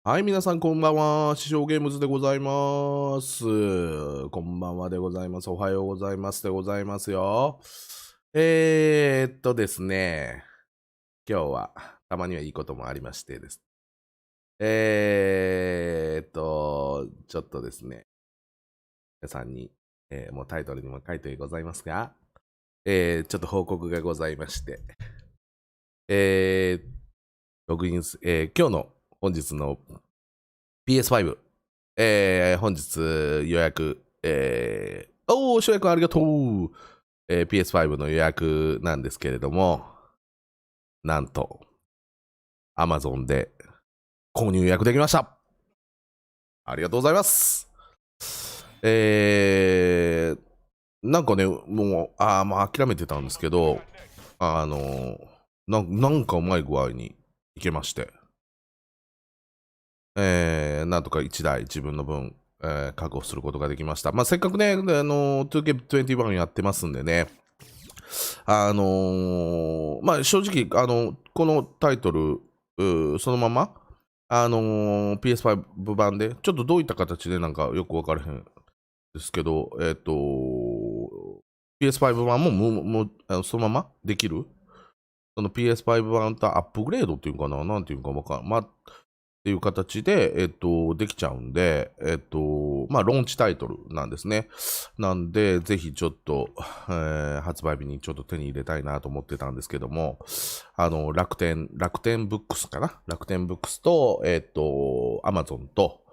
はい、皆さんこんばんは。獅子王ゲームズでございます。こんばんはでございます。おはようございますでございますよ。ですね、今日はたまにはいいこともありましてです。ちょっとですね、皆さんに、もうタイトルにも書いてございますが、ちょっと報告がございまして、ログインす、今日の本日の PS5、本日予約、予約ありがとう、PS5 の予約なんですけれども、なんと、Amazon で購入予約できました。ありがとうございます。なんかね、もう、諦めてたんですけど、なんかうまい具合にいけまして、なんとか1台自分の分、確保することができました。せっかくね、2K21 やってますんでね、正直、このタイトル、そのまま、PS5 版で、ちょっとどういった形でなんかよくわからへんですけど、PS5 版もそのままできる、その PS5 版とアップグレードっていうかな、なんていうかわかんない。っていう形で、できちゃうんで、ローンチタイトルなんですね。なんで、ぜひちょっと、発売日にちょっと手に入れたいなと思ってたんですけども、楽天ブックスかな、楽天ブックスと、Amazon と、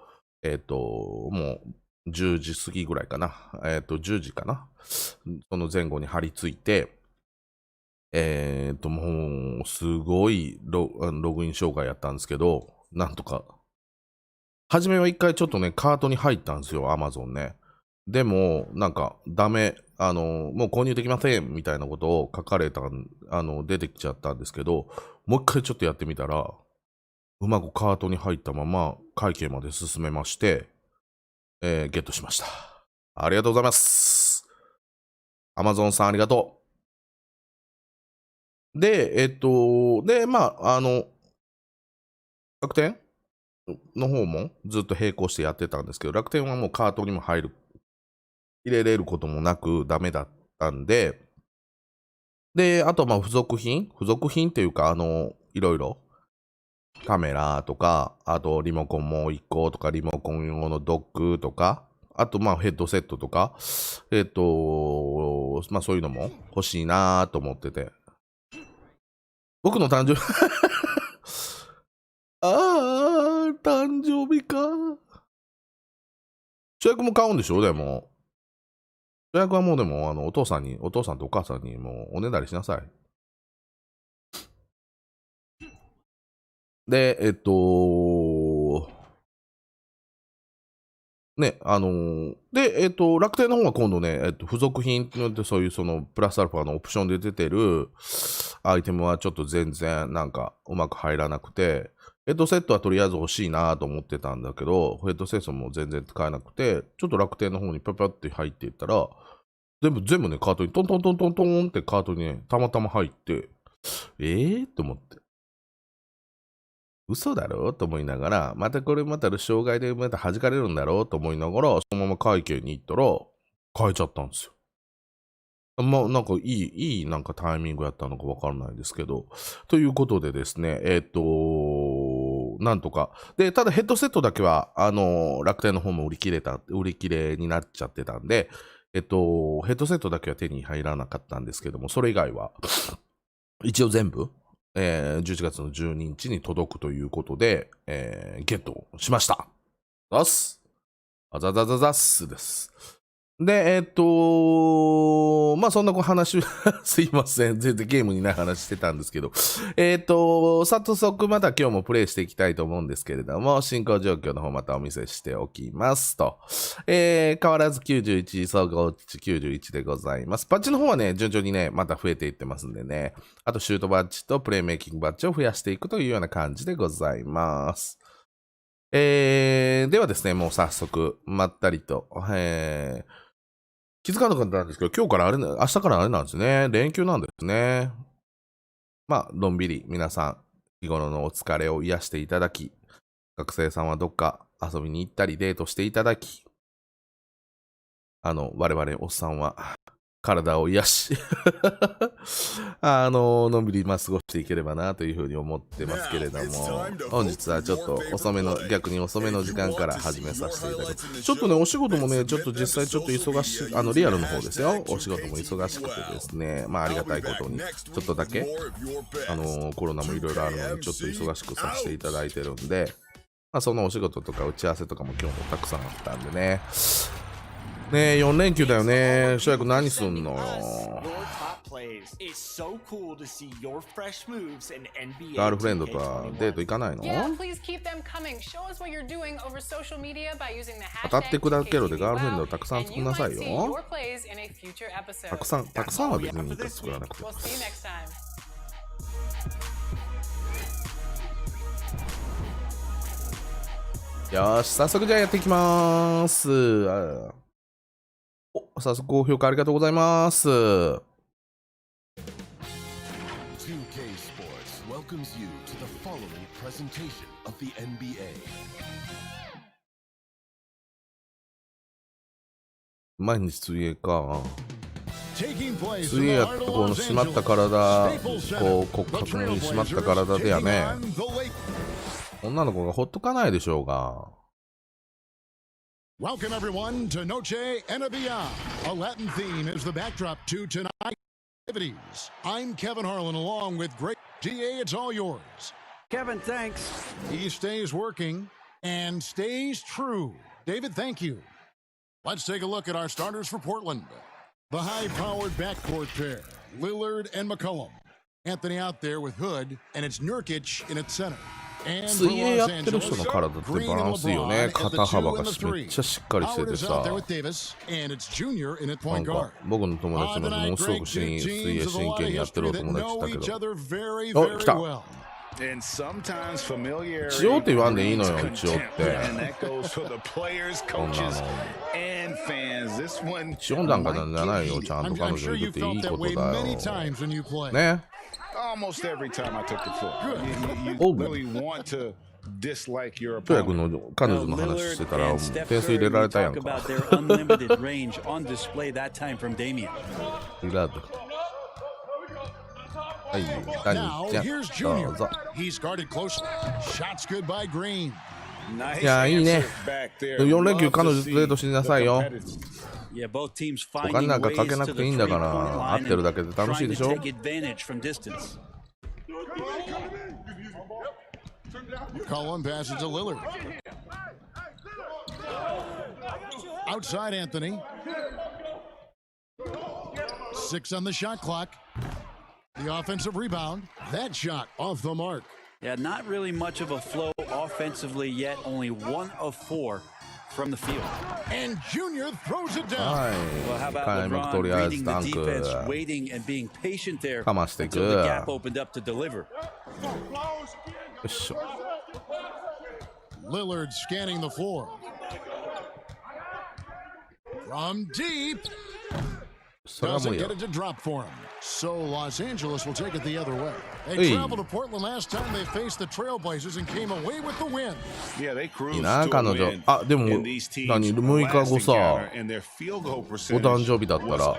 もう10時過ぎぐらいかな、10時かな、その前後に張り付いて、もう、すごいログイン障害やったんですけど、なんとか。初めは一回ちょっとね、カートに入ったんですよ、アマゾンね。でも、なんか、ダメ、もう購入できませんみたいなことを書かれた、出てきちゃったんですけど、もう一回ちょっとやってみたら、うまくカートに入ったまま、会計まで進めまして、ゲットしました。ありがとうございます。アマゾンさんありがとう。で、楽天の方もずっと並行してやってたんですけど、楽天はもうカートにも入れれることもなくダメだったんで、で、あと付属品っていうか、いろいろ、カメラとか、あとリモコンもう1個とか、リモコン用のドックとか、あとヘッドセットとか、そういうのも欲しいなと思ってて。僕の誕生日誕生日か。主役も買うんでしょでも。主役はもうでも、お父さんとお母さんにもうおねだりしなさい。で、ね、楽天の方は今度ね、付属品によってそういうそのプラスアルファのオプションで出てるアイテムはちょっと全然なんかうまく入らなくて、ヘッドセットはとりあえず欲しいなと思ってたんだけど、ヘッドセットも全然使えなくて、ちょっと楽天の方にパパって入っていったら、全部ね、カートにトントントントントンってカートにね、たまたま入って、と思って。嘘だろと思いながら、また障害でまた弾かれるんだろうと思いながら、そのまま会計に行ったら、変えちゃったんですよ。なんかいいなんかタイミングやったのかわからないですけど。ということでですね、なんとか。で、ただヘッドセットだけは、楽天の方も売り切れになっちゃってたんで、ヘッドセットだけは手に入らなかったんですけども、それ以外は、一応全部、11月の12日に届くということで、ゲットしました。ざす。あざざざざっすです。で、そんな話、すいません。全然ゲームにない話してたんですけど、早速また今日もプレイしていきたいと思うんですけれども、進行状況の方またお見せしておきますと。変わらず91、総合値91でございます。バッジの方はね、順調にね、また増えていってますんでね、あとシュートバッジとプレイメイキングバッジを増やしていくというような感じでございます。ではですね、もう早速、まったりと、気づかなかったんですけど、明日からあれなんですね。連休なんですね。のんびり皆さん、日頃のお疲れを癒していただき、学生さんはどっか遊びに行ったりデートしていただき、我々おっさんは体を癒しのんびり過ごしていければなというふうに思ってますけれども、本日はちょっと逆に遅めの時間から始めさせていただきます。ちょっとね、お仕事もね、ちょっと実際ちょっと忙しい、リアルの方ですよ。お仕事も忙しくてですね、ありがたいことに、ちょっとだけ、コロナもいろいろあるので、ちょっと忙しくさせていただいてるんで、そのお仕事とか打ち合わせとかも今日もたくさんあったんでね。ねえ、4連休だよね。翔也くん何すんのよ。ガールフレンドとはデート行かないの？当たってくだけろでガールフレンドをたくさん作んなさいよ。たくさんは別に作らなくて。よし、早速じゃあやっていきまーす。早速高評価ありがとうございます。2K Sports welcomes you to the following presentation of the NBA. 毎日水泳か。水泳やってこの締まった体、こう骨格の締まった体でやね。女の子がほっとかないでしょうが。Welcome everyone to Noche NBA. A Latin theme is the backdrop to tonight's activities. I'm Kevin Harlan along with great DA. It's all yours. Kevin, thanks. He stays working and stays true. David, thank you. Let's take a look at our starters for Portland. The high-powered backcourt pair, Lillard and McCollum. Anthony out there with Hood, and it's Nurkic in its center. 水泳やってる人の体ってバランスいいよね。肩幅がめっちゃしっかりしててさ。なんか僕の友達もものすごく水泳真剣にやってるお友達いたけど。お、来た。一応って言わんでいいのよ、一応って。こんなの。一応なんかなんじゃないよ、ちゃんと彼女いるっていいことだよ。ね。Almost every time I took the floor. You really want to dislike your opponent. トヤ君の彼女の話してたら点数入れられたやんか。リラード。はい、何ちゃん、どうぞ。いや、いいね。4連休彼女とデートしなさいよ。お金なんかかけなくていいんだから、会ってるだけで楽しいでしょ。Colin passes to Lillard. Outside Anthony. 6 on the shot clock. The offensive rebound. That shot off the mark. Yeah, not really much of a flow offensively yet. Only 1 of 4 from the field. And Junior throws it down. Well, how about LeBron reading the defense, waiting and being patient there until the gap opened up to deliver. Lillard scanning the floor. From deep. Doesn't get it to drop for him. So Los Angeles will take it the other way. They traveled to Portland last time they faced the Trailblazers and came away with the win. Yeah, they cruised いいな、彼女。あ、でも、何、6日後さ、お誕生日だったら。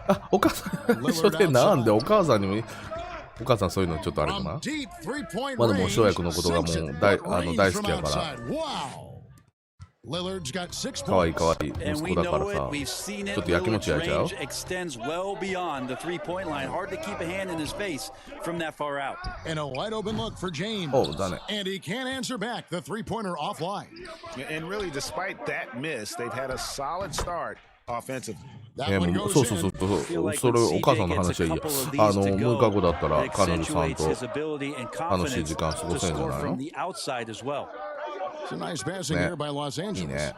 あ、お母さん、一緒でなんでお母さんにも、お母さんそういうのちょっとあれかな。まだもう翔也君のことがもう大好きやから。かわいいかわいい息子だからさ、ちょっとやきもち焼いちゃう。おうだね。そうそうそう、それお母さんの話はいいや。6日後だったら彼女さんと楽しい時間過ごせるんじゃないの。It's a nice passing here by Los Angeles.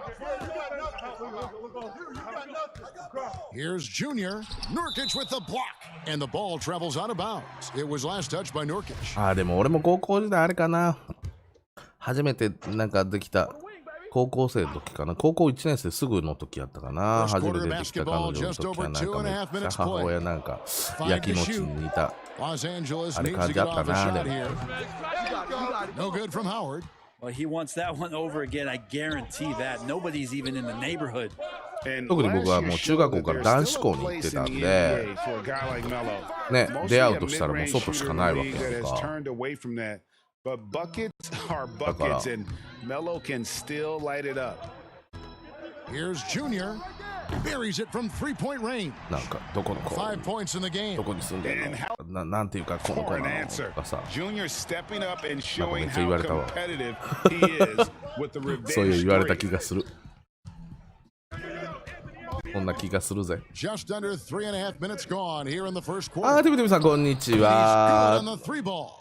Here's Junior. Nurkic with the block. And the ball travels out of bounds. It was last touched by Nurkic. でも俺も高校時代あれかな。初めてなんかできた高校生の時かな。高校1年生すぐの時やったかな。初めて出てきた彼女の時はなんかめっちゃ母親なんか焼き餅に似たあれ感じあったな。でも No good from Howard. Well, he wants that one over again. I guarantee that. Nobody's even in the neighborhood. 特に僕はもう中学校から男子校に行ってたんで、ね、出会うとしたらもう外しかないわけやんか。But buckets are buckets, and Melo can still light it up. Here's Junior. Buries it from three-point range. なんかどこの子、 5 points in the game. どこに住んでんの、なんていうかこの子なのとかさ、Junior stepping up and showing なんかめっちゃ言わ how れたわ。 competitive he is with the そういう revenge 言われた streak. 気がする。そんな気がするぜ。 Just under 3.5 minutes gone here in the first あー、 quarter. ティムティムさんこんにち He's good は on。the three ball.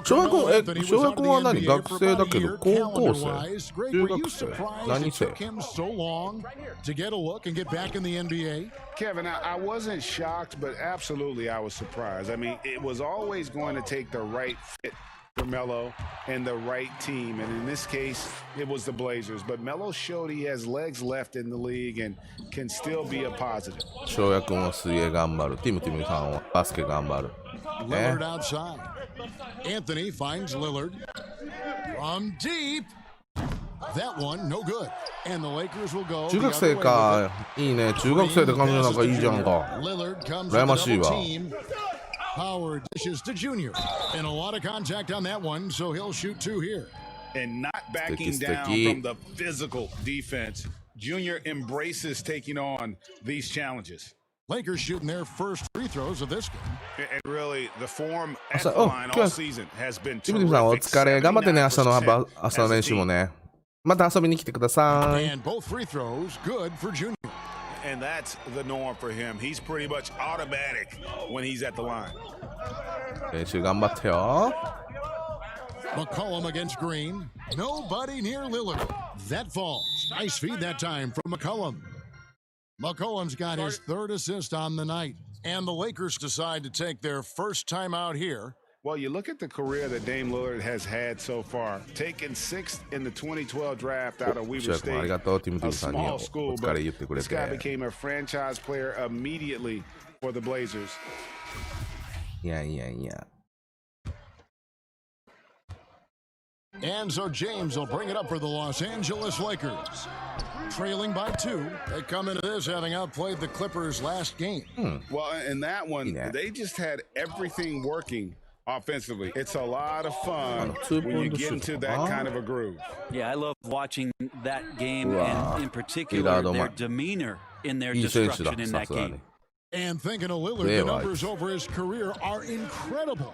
小学校 Welcome, Anthony. 小 Was 学 out 校は of the 何 NBA 学 for 生 about だ a けど year. 高校生 Calendar-wise, Greg, 中 were 学 you 生 surprised 何 it 生 took him so long to get a look and get back in the NBA? Kevin, I wasn't shocked, but absolutely I was surprised. I mean, it was always going to take the right fit for Melo and the right team. And in this case, it was the Blazers. But Melo showed he has legs left in the league and can still be a positive. 翔也君は水泳頑張る。ティムティムさんはバスケ頑張る。ね Lillard outside. Anthony finds Lillard from deep. That one, no good. And the Lakers will go 中 the 学 other 生 way か。いいね。中学生で彼女なんかいいじゃんか。 Lillard comes 羨 with ま the しい double わ。 team. Howard dishes to Junior. And a lot of contact on that one, so he'll shoot two here. And not backing down from the physical defense. Junior embraces taking on these challenges. Lakers shooting their first free throws of this game. And really, the form at the お、 line 今 all 日 season has been ティムティムさんお terrific. 疲れ。頑張ってね、明日の 79% 朝の練習もね。また遊びに来てください。 And both free throws good for Junior. And that's the norm for him. He's pretty much automatic when he's at the line. 練習頑張ってよ。 McCollum against Green. Nobody near Lillard. That falls. Nice feed that time from McCollum. McCollum's got his third assist on the night. And the Lakers decide to take their first time out here. Well, you look at the career that Dame Lillard has had so far. Taken 6th in the 2012 draft out of 翔 Weber 也君あり State. がとう。ティムティ A ムさんに small お school, 疲れ言ってく but れ this guy て。 became a franchise player immediately for the Blazers. いやいやいや。 And so James will bring it up for the Los Angeles Lakers. Trailing by 2, they come into this having outplayed the Clippers last game. Well, in that one, Yeah. they just had everything working offensively. It's a lot of fun two-point when you get into shoot. that kind of a groove. Yeah, I love watching that game Wow. and in particular Tirado their ma- demeanor in their いい選手だ、 destruction in さ that すがに game.。And thinking of Lillard, They the are. numbers over his career are incredible.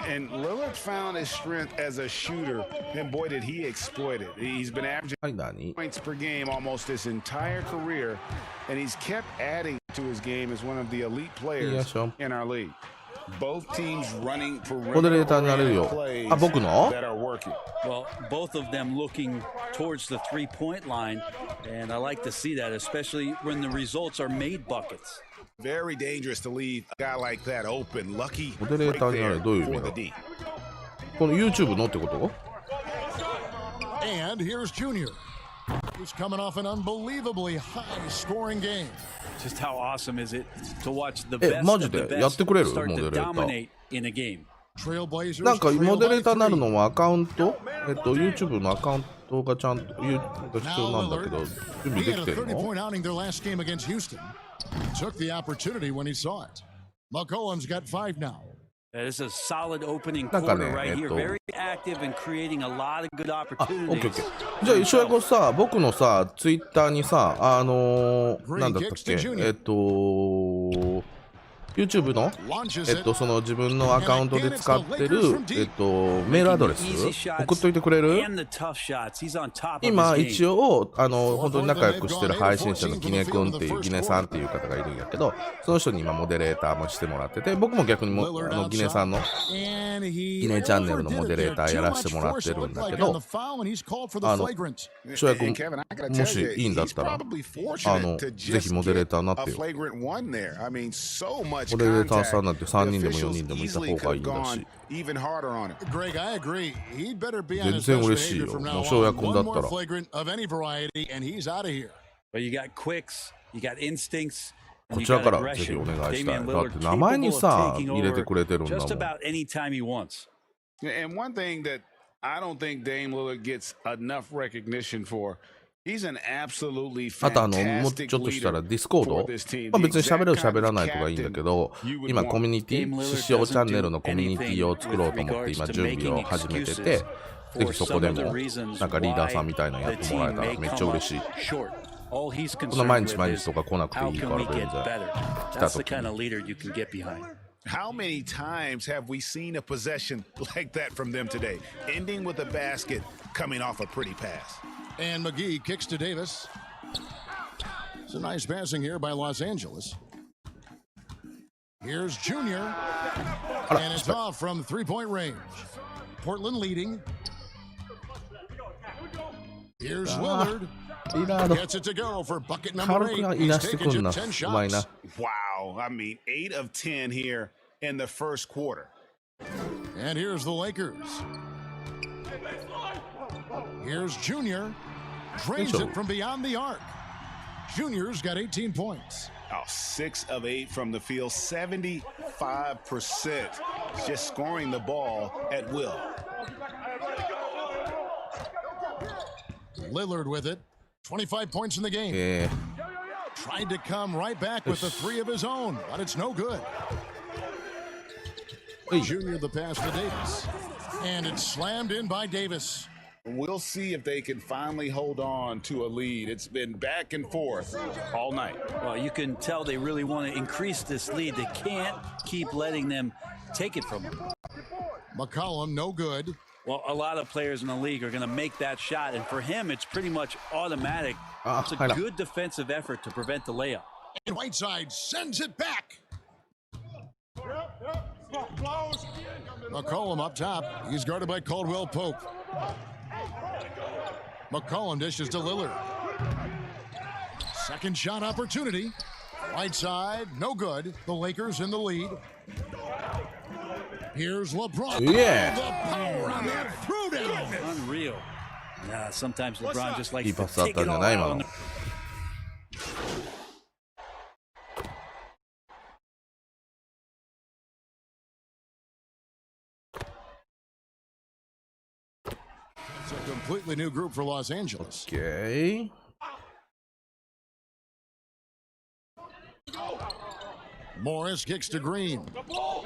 And Lillard found his strength as a shooter, and boy, did he exploit it. He's been averaging はい、何 points per game almost his entire career, and he's kept adding to his game as one of the elite players Yeah, sure. in our league. Both teams running モデレー perimeter ターになれる oriented よ。 plays あ、僕の that are working. Well, both of them looking towards the three-point line, and I like to see that, especially when the results are made buckets. Very dangerous to leave a guy like that open. Lucky モデレー right ターになれ there どういう意 for 味 the だ D. この YouTube のってこと And here's Junior, who's coming off an unbelievably high-scoring game. Just how awesome is it to watch the え、 best マ of ジ the でやってくれる best モ start デ to レーター。 dominate in a game. Trailblazers なんか trail モデレ by ーターになる 3. のはアカウントYouTube のアカウントがちゃんと必要なんだけど、準備 He で had き a てるの 30-point outing their last game against Houston. Took the opportunity when he saw it. McCollum's got 5 now. That is a solid opening なんかね quarter right here. Very active and creating a lot of good あ、オッケーオッ opportunities. ケー。じゃあ、翔也君さ、僕のさ、ツイッターにさ、なんだったっけYouTube の、 Launches it. その自分のアカウントで使ってる、メールアドレス Easy shots 送っといてくれる and the tough shots. He's on top of 今 his 一 game. 応本当に仲良くしてる配信者のギネ君っていうギネさんっていう方がいるんやけど、その人に今モデレーターもしてもらってて、僕も逆にもギネさんの And he ギネチャンネルの overdid モ it デレータ there. ー Too やらせ much てもらっ force て it るん looked だけ like on ど the、foul, and he's called for the あの flagrant. 翔也 And 君 Kevin, I gotta も tell し you, いいんだっ he's たら probably あ fortunate の to ぜひ just モデレー get ターになっ a てよ。 flagrant one there. I mean, so much much これで単差にな contact. って The 3人でも4 officials 人でもいた easily 方 could がいい have んだ gone し。 even harder on him. Greg, I agree. He'd better be on 全 his 然 best 嬉しい behavior よ。 from も now う跳 on. 躍だ One った more ら。 flagrant of any variety, and he's out of here. But you got quicks, you got instincts, こ and you ちら got からぜひ aggression. お願いしたい。 Damian だって Lillard 名前に capable of さ、 taking 入れて over くれてるんだも just ん。 about any time he wants. And one thing that I don't think Dame Lillard gets enough recognition for, he's an absolutely あともうち fantastic ょっとしたら leader ディスコー for ド、 this team. まあ、 The 別に喋 exact る kind 喋ら of ないとかいいんだ captain けど、 you would 今 want. コミュニテ Dame ィ、 Lillard 獅子王チャンネ doesn't ルのコミュニテ do ィを anything 作ろうと思って with 今 regards to 準備を making 始めて excuses て、ぜ for ひそこで some of も the reasons なんかリーダーさ why んみたいなのや the ってもらえ team たら may めっちゃ come 嬉 up しい。 short. All he's こんな毎 concerned 日 with 毎 is 日とか来なくて how いいか can ら we 全 get 然。 better. 来た That's the 時 kind に。 of leader you can get behind. How many times have we seen a possession like that from them today, ending with a basket coming off a pretty pass? And McGee kicks to Davis. It's a nice passing here by Los Angeles. Here's Junior. あら、 And it's 失敗。 off from three-point range. Portland leading. Here's Lillard. リラード、 Gets it to go for bucket number 軽 8. くい He's なして taken くん just な。 10 うまいな。 shots. Wow. I mean, 8 of 10 here in the first quarter. And here's the Lakers. Here's Junior. Drains it from beyond the arc. Junior's got 18 points. Oh, 6 of 8 from the field, 75%. Just scoring the ball at will. Lillard with it. 25 points in the game. え Tried to come right back with the 3 of his own, but it's no good. ー、はい。 Junior the pass to Davis. And it's slammed in by Davis. We'll see if they can finally hold on to a lead. It's been back and forth all night. Well, you can tell they really want to increase this lead. They can't keep letting them take it from them. McCollum, no good. Well, a lot of players in the league are going to make that shot, and for him, it's pretty much automatic. It's a 入らん。 good defensive effort to prevent the layup. And Whiteside sends it back. McCollum up top. He's guarded by Caldwell Pope. McCollum dishes to Lillard. Second shot opportunity. Whiteside, no good. The Lakers in the lead. Here's LeBron. Yeah. The power on that throwdown. Unreal. Yeah, sometimes LeBron just likes いい to パスだっ take たん it じゃ all ない out 今 on の the。It's a completely new group for Los Angeles. オッケー。 Morris kicks to Green.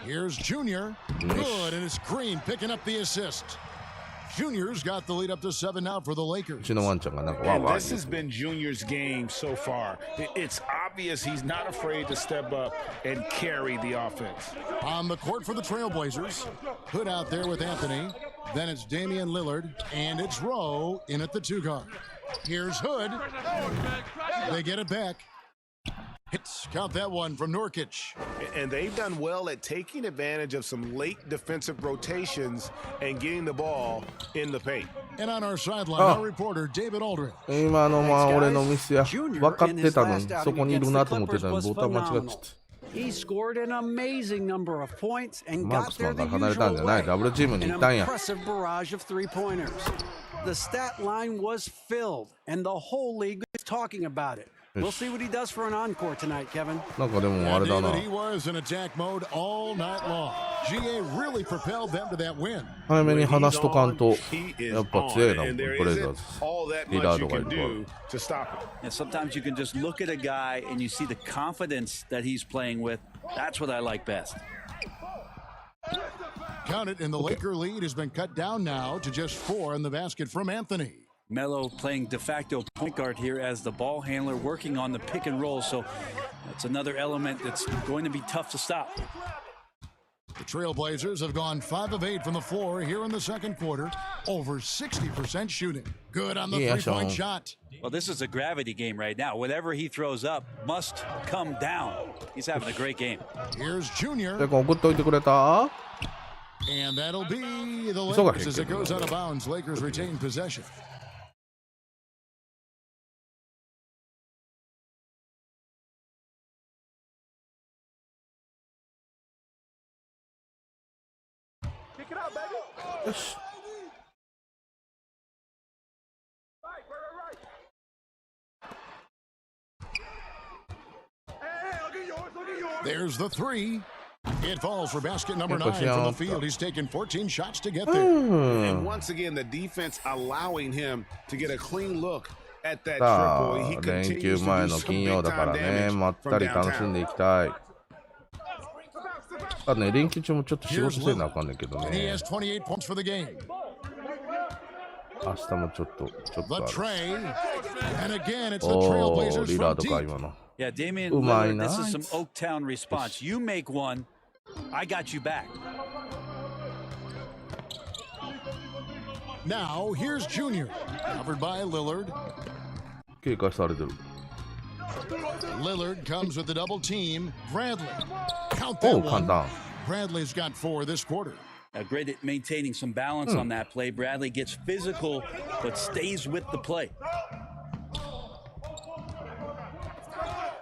Here's Junior. Good, and it's Green picking up the assist. Junior's got the lead up to 7 now for the う Lakers. ちのワンちゃんがなんかワン And ワン this has been Junior's game so far. It's obvious he's not afraid to step up and carry the offense. On the court for the Trailblazers. Hood out there with Anthony. Then it's Damian Lillard, and it's Rowe in at the 2 guard. Here's Hood. They get it back. Hits, count that one from Nurkic. And they've done well at taking advantage of some late defensive rotations and getting the ball in the paint. And on our sideline, Oh. our reporter, David Aldridge. 今のまあ俺のミスや。 Junior 分かってたの in に his last outing そこにいるなと思ってたの against に the ボタン間違っ Clippers ちゃっ was He scored an amazing number of points and マー got クスマ there ン the から離れたんじゃ usual ない。 way. ダブルチームに An 行ったんや。 impressive barrage of three-pointers. The stat line was filled, and the whole league is talking about it. We'll see what he does for an encore tonight, Kevin. なんかでもあ And れだな。 David, he was in attack mode all night long. GA really propelled them to that win. 早めに話しとかんと He is やっぱ強いな、 on, and ブ there レイザー isn't ズ。 all that リラー much ド you がい can るから。 do to stop him. And sometimes you can just look at a guy and you see the confidence that he's playing with. That's what I like best. Count it, and the Laker lead has been cut down now to just 4 in the basket from Anthony. Melo playing de facto point guard here as the ball handler working on the pick and roll. So that's another element that's going to be tough to stop. The Trailblazers have gone 5 of 8 from the floor here in the second quarter. Over 60% shooting. Good on the Yeah, three-point so- shot. Well, this is a gravity game right now. Whatever he throws up must come down. He's having a great game. Here's Junior. で、送っといてくれた And that'll be the So go Lakers as ahead. it goes out of bounds. Lakers retain possession. よし。There's the three. It falls for basket number 9 from the field. He's taken 14 shots to get there. And once again, the defense allowing him to get a clean look at that triple. He 連休 continues to 前 do の some 金 big 曜だか time らね、 damage まった from り楽しん downtown. でいきたい。あね、連休中もちょっと仕事せなあかんねんけど He ね。 has 28 points for the game. 明日もちょっと The ある。 tray. And again, it's the おー、 Trailblazers リラー from ドか、 deep. 今の。 Yeah, Damian Oh, my Lillard, this is nice. some Oaktown response. You make one, I got you back. Now, here's Junior. Covered by Lillard. 警戒されてる。 Lillard comes with the double team. Bradley. Count お that う、簡 one. 単。 Bradley's got 4 this quarter. Great at maintaining some balance on that play. Bradley gets physical, but stays with the play.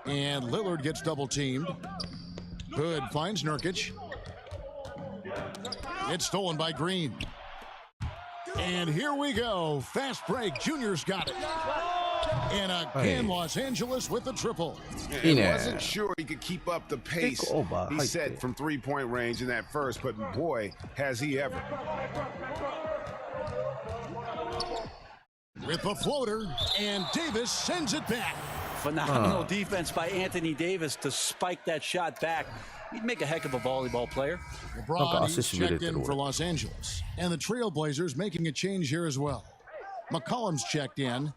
And Lillard gets double teamed. Hood finds Nurkic. It's stolen by Green. And here we go. Fast break. Junior's got it. And again, Los Angeles with the triple. And wasn't sure he could keep up the pace over. he set from three-point range in that first, but boy, has he ever. With the floater, and Davis sends it back. Phenomenal defense by Anthony Davis to spike that shot back. He'd make a heck of a volleyball player. LeBron is checked in for Los Angeles. And the Trailblazers making a change here as well. McCollum's checked in.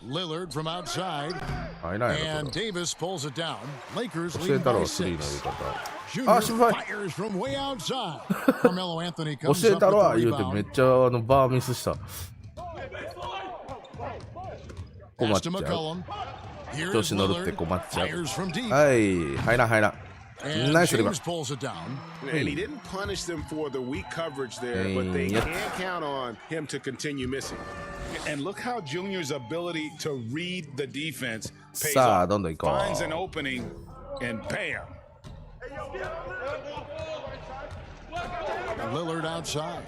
Lillard from outside. And Davis pulls it down. Lakers lead by 6. Junior fires from way outside. Carmelo Anthony comes 教え up たろ with は the 言うてめっ rebound. ちゃバーミスした。困っ Pass ち to ゃう。 McCollum. 調 Here's 子乗るって Lillard. 困っちゃう。 Fires from deep. はい、入らん入らん。 And ナイスリバウン James pulls it down. And he didn't punish them for the weak coverage there, but they Yep. can't count on him to continue missing. And look how Junior's ability to read the defense pays さあ、 off. どんどん行こ Finds an う。 opening, and bam. Lillard outside.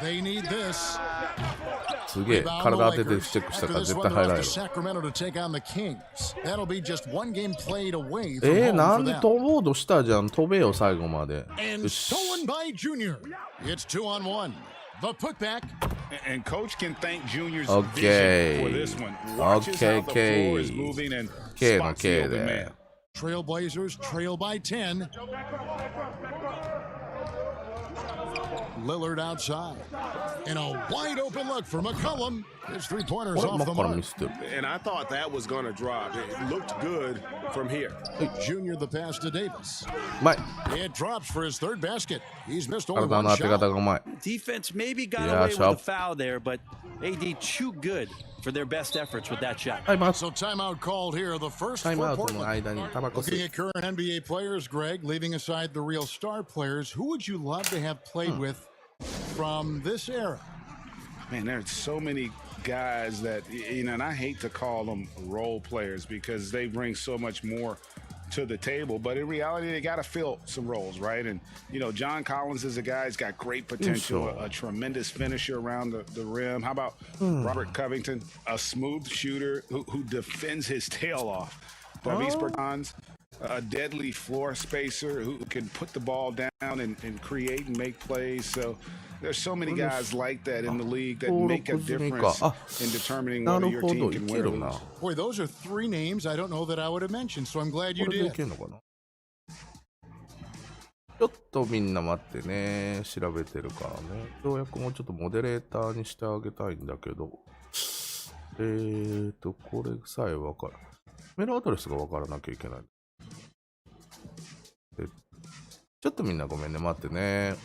They need this. すげえ、 Rebound 体 the 当てて Lakers. チェックした After から this 絶 one, 対 they're 入ら off んや to ろ。 Sacramento to take on the Kings. That'll be just one game played away な from ん home で for 飛 them. ぼうとしたじゃん。飛べよ、最後まで。 And よし。 stolen by Junior. It's 2-on-1. The putback. And Coach can thank Junior's Okay. vision for this one. Watches how the floor is moving and K の spots the K open で man.。Trailblazers trail by 10. Lillard outside. And a wide open look for McCollum. His three-pointers これ、 off 真 the っ赤な mark. ミスってる。 And I thought that was going to drop. It looked good from here. Junior the pass to Davis. うまい。 It drops for his third basket. He's missed only 体 one の当て方 shot. がうまい。 Defense maybe got Yeah, away with sharp. a foul there, but AD too good for their best efforts with that shot. はい、ま So timeout called here. The first タイム for アウトの Portland. 間にタバコ吸 Looking う。 at current NBA players, Greg, leaving aside the real star players, who would you love to have played with from this era? Man, there's so many guys that, you know, and I hate to call them role players because they bring so much more to the table, but in reality, they got to fill some roles, right? And, you know, John Collins is a guy who's got great potential, Sure. a tremendous finisher around the rim. How about Robert Covington, a smooth shooter who defends his tail off? Davis Bertans, a deadly floor spacer who can put the ball down and create and make plays. So there's so many guys like that in the league that make a difference in determining な whether る your ほど、 team い can け win or るな。 lose. Boy, those are three names I don't know that I would have mentioned, so I'm glad you これでい did. けんのかな。ちょっとみんな待ってね。調べてるからね。ようやくもうちょっとモデレーターにしてあげたいんだけど。これさえわからん。メールアドレスがわからなきゃいけない。ちょっとみんなごめんね。待ってね。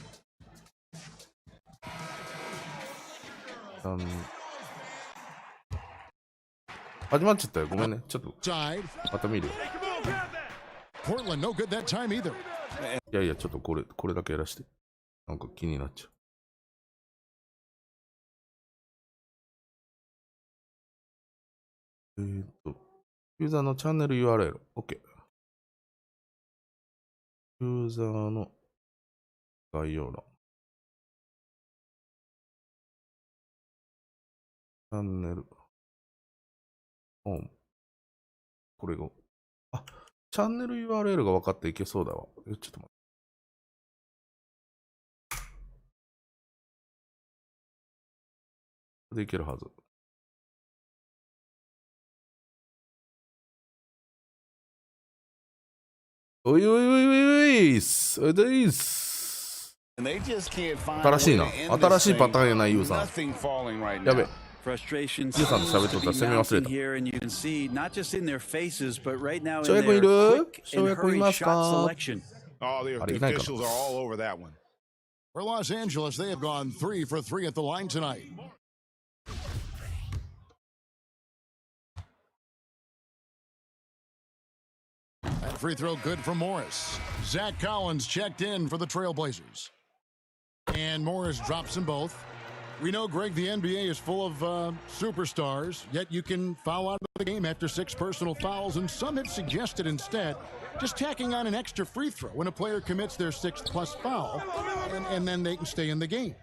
始まっちゃったよ。ごめんね。ちょっと Side. また見るよ。 Portland, no good that time either. いやいや、ちょっとこれだけやらして。なんか気になっちゃう。ユーザーのチャンネル URL。OK。ユーザーの概要欄。チャンネル。これが。あ、チャンネル URL が分かっていけそうだわ。ちょっと待って。でいけるはず。おいおいおいおいおいっす。おいでいっす。新しいな。新しいパターンやな、ユウさん。やべ。Frustration ユウさんと喋っとったら攻め忘れた。 here, and you can see not just in their faces, but right now in 翔也君い their る？ quick 翔 and 也君い hurried ます shot か？ selection. Oh, the あれいないかな。 officials are all over that one. For Los Angeles, they have gone 3 for 3 at the line tonight. That free throw good for Morris. Zach Collins checked in for the Trailblazers. And Morris drops them both. We know, Greg, the NBA is full of superstars, yet you can foul out of the game after 6 personal fouls, and some have suggested instead just tacking on an extra free throw when a player commits their 6th plus foul, and then they can stay in the game.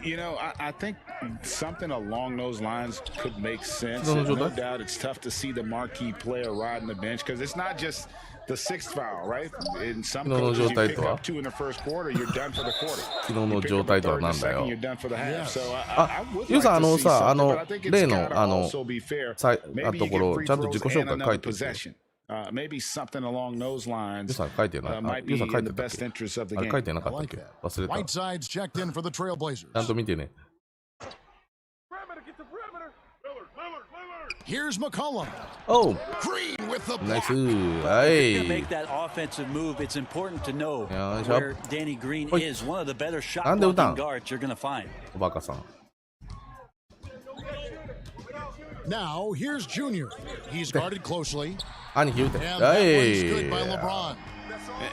You know, I think something along those lines could make sense. No doubt it's tough to see the marquee player riding the bench because it's not just the 6th foul, right? In some coaches, you pick up 2 in the first quarter, you're done for the quarter. 昨日の状態とはなんだよ。 you're done for the half. So あ、ユウさん、さ、例の、ところ、ちゃんと自己紹介書いてる。Maybe something along those lines. ユウさん書いてない。ユウさん書いてたっけ？あれ書いてなかったっけ？忘れた。 Whiteside's checked in for the Trailblazers. ちゃんと見てね。 Here's McCollum. Oh, Green with the block. nice. To Hey. make that offensive move, it's important to know where Danny Green is. One of the better shot blocking guards you're going to find. おバカさん。 Now here's Junior. He's guarded closely. 兄貴言うて。 And that one's good by はい。 LeBron.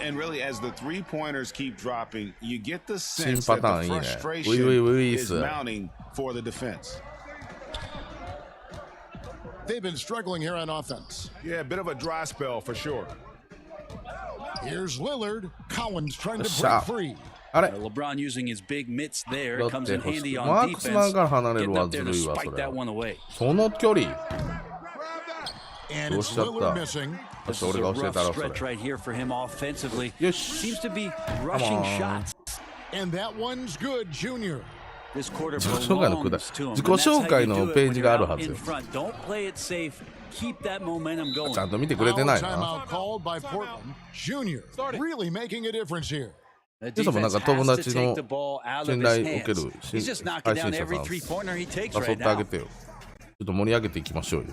And really, as the 3-pointers keep dropping, you get the 新 sense パ that ターン the いいね。 frustration ウィウィウィ is ス。 mounting for the defense. They've been struggling here on offense. Yeah, a bit of a dry spell for sure. Here's Lillard. Collins trying to break Shot. free. あれ LeBron using his big mitts there だっ comes て in 欲し handy い。 on マークスマン defense. から離れる Getting は up ず there る to いわ、そ spike れ that は。 one away. その距離。 And Go it's shut Lillard up. missing. This is俺 a が教え rough たらそれ。 stretch right here for him offensively. よし。 Seems to be rushing shots. And that one's good, Junior. This quarter 自己紹介のくだ belongs to him. 自己 And that's how 紹介 you の do it ペー when ジ you're があるは out ず in よ。 front. Don't play it safe. Keep that momentum ちゃ going. んと見てくれて Foul ないな。 timeout called by Portland. Junior really making a difference here. The ユウさんもなん defense か友 has to 達 take の the ball out of 信 his 頼を受け hands. る He's just knocking 配 down 信者 every さん three-pointer he takes 誘 right ってあげ now. てよ。ちょっと盛り上げていきましょうよ。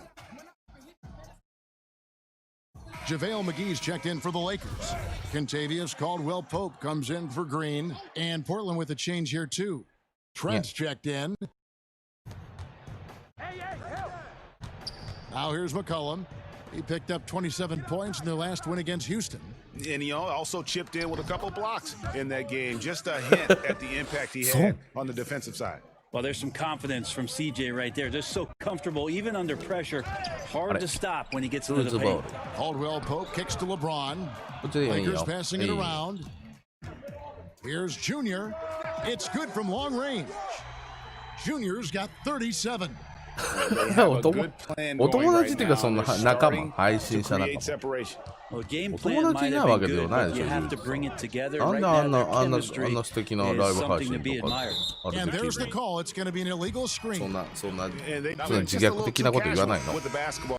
JaVale McGee's checked in for the Lakers. Contavious Caldwell Pope comes in for Green. And Portland with a change here, too. Trent's checked in. Now here's McCollum. He picked up 27 points in their last win against Houston. And he also chipped in with a couple blocks in that game. Just a hint at the impact he had on the defensive side. Well, there's some confidence from CJ right there. Just so comfortable, even under pressure. Hard to stop when he gets into the paint. Caldwell Pope kicks to LeBron. Lakers passing it around. Here's Junior. It's good from long range. Junior's got 37. お友達っていうかそんな仲間、配信者仲間。 Well, game お plan 友達 might にな have るわ been けでは good, ない but でし you ょ、 have to bring it together なん right であん now. な Their あんな chemistry 素敵なライブ is 配 something 信 to be とか admired. ある And べ there's き the call. It's going to be an illegal そ screen. んな自 Just 虐的なこと言わないの with the basketball.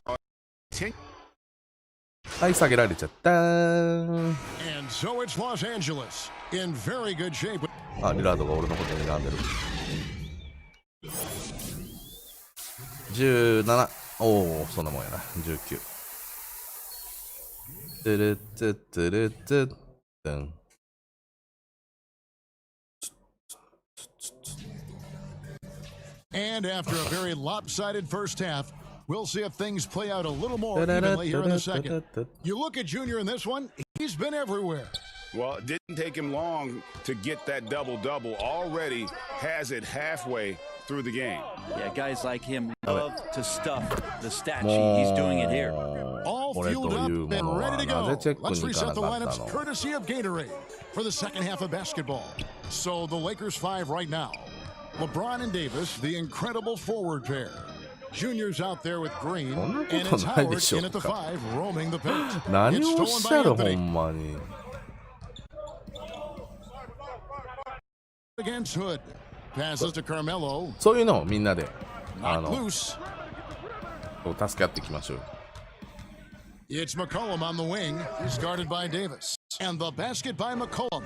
はい下げられちゃった And so it's Los Angeles in very good shape. あリラードが俺のことに睨んでる17おおそんなもんやな19トゥルトゥトゥルトゥトゥン And after a very lopsided first half, we'll see if things play out a little more evenly here in the second. You look at Junior in this one, he's been everywhere. Well, it didn't take him long to get that double-double. Already has it halfway through the game. Yeah, guys like him love to stuff the stat sheet. He's doing it here. All これと fueled いう up もの and は ready to なぜ go. チェック Let's に行か reset な the かった lineups の？ courtesy of Gatorade for the second half of basketball. So the Lakers 5 right now. LeBron and Davis, the incredible forward pair. Junior's out there with Green, そんな and こ it's とないで Howard しょ in う at the か。 5, roaming the paint. 何 It's をおっ stolen し by ゃるほ Anthony んまに。 against Hood. Passes to Carmelo. そういうのをみんなで Not loose. 助け合っていきましょう。 It's McCollum on the wing. He's guarded by Davis. And the basket by McCollum.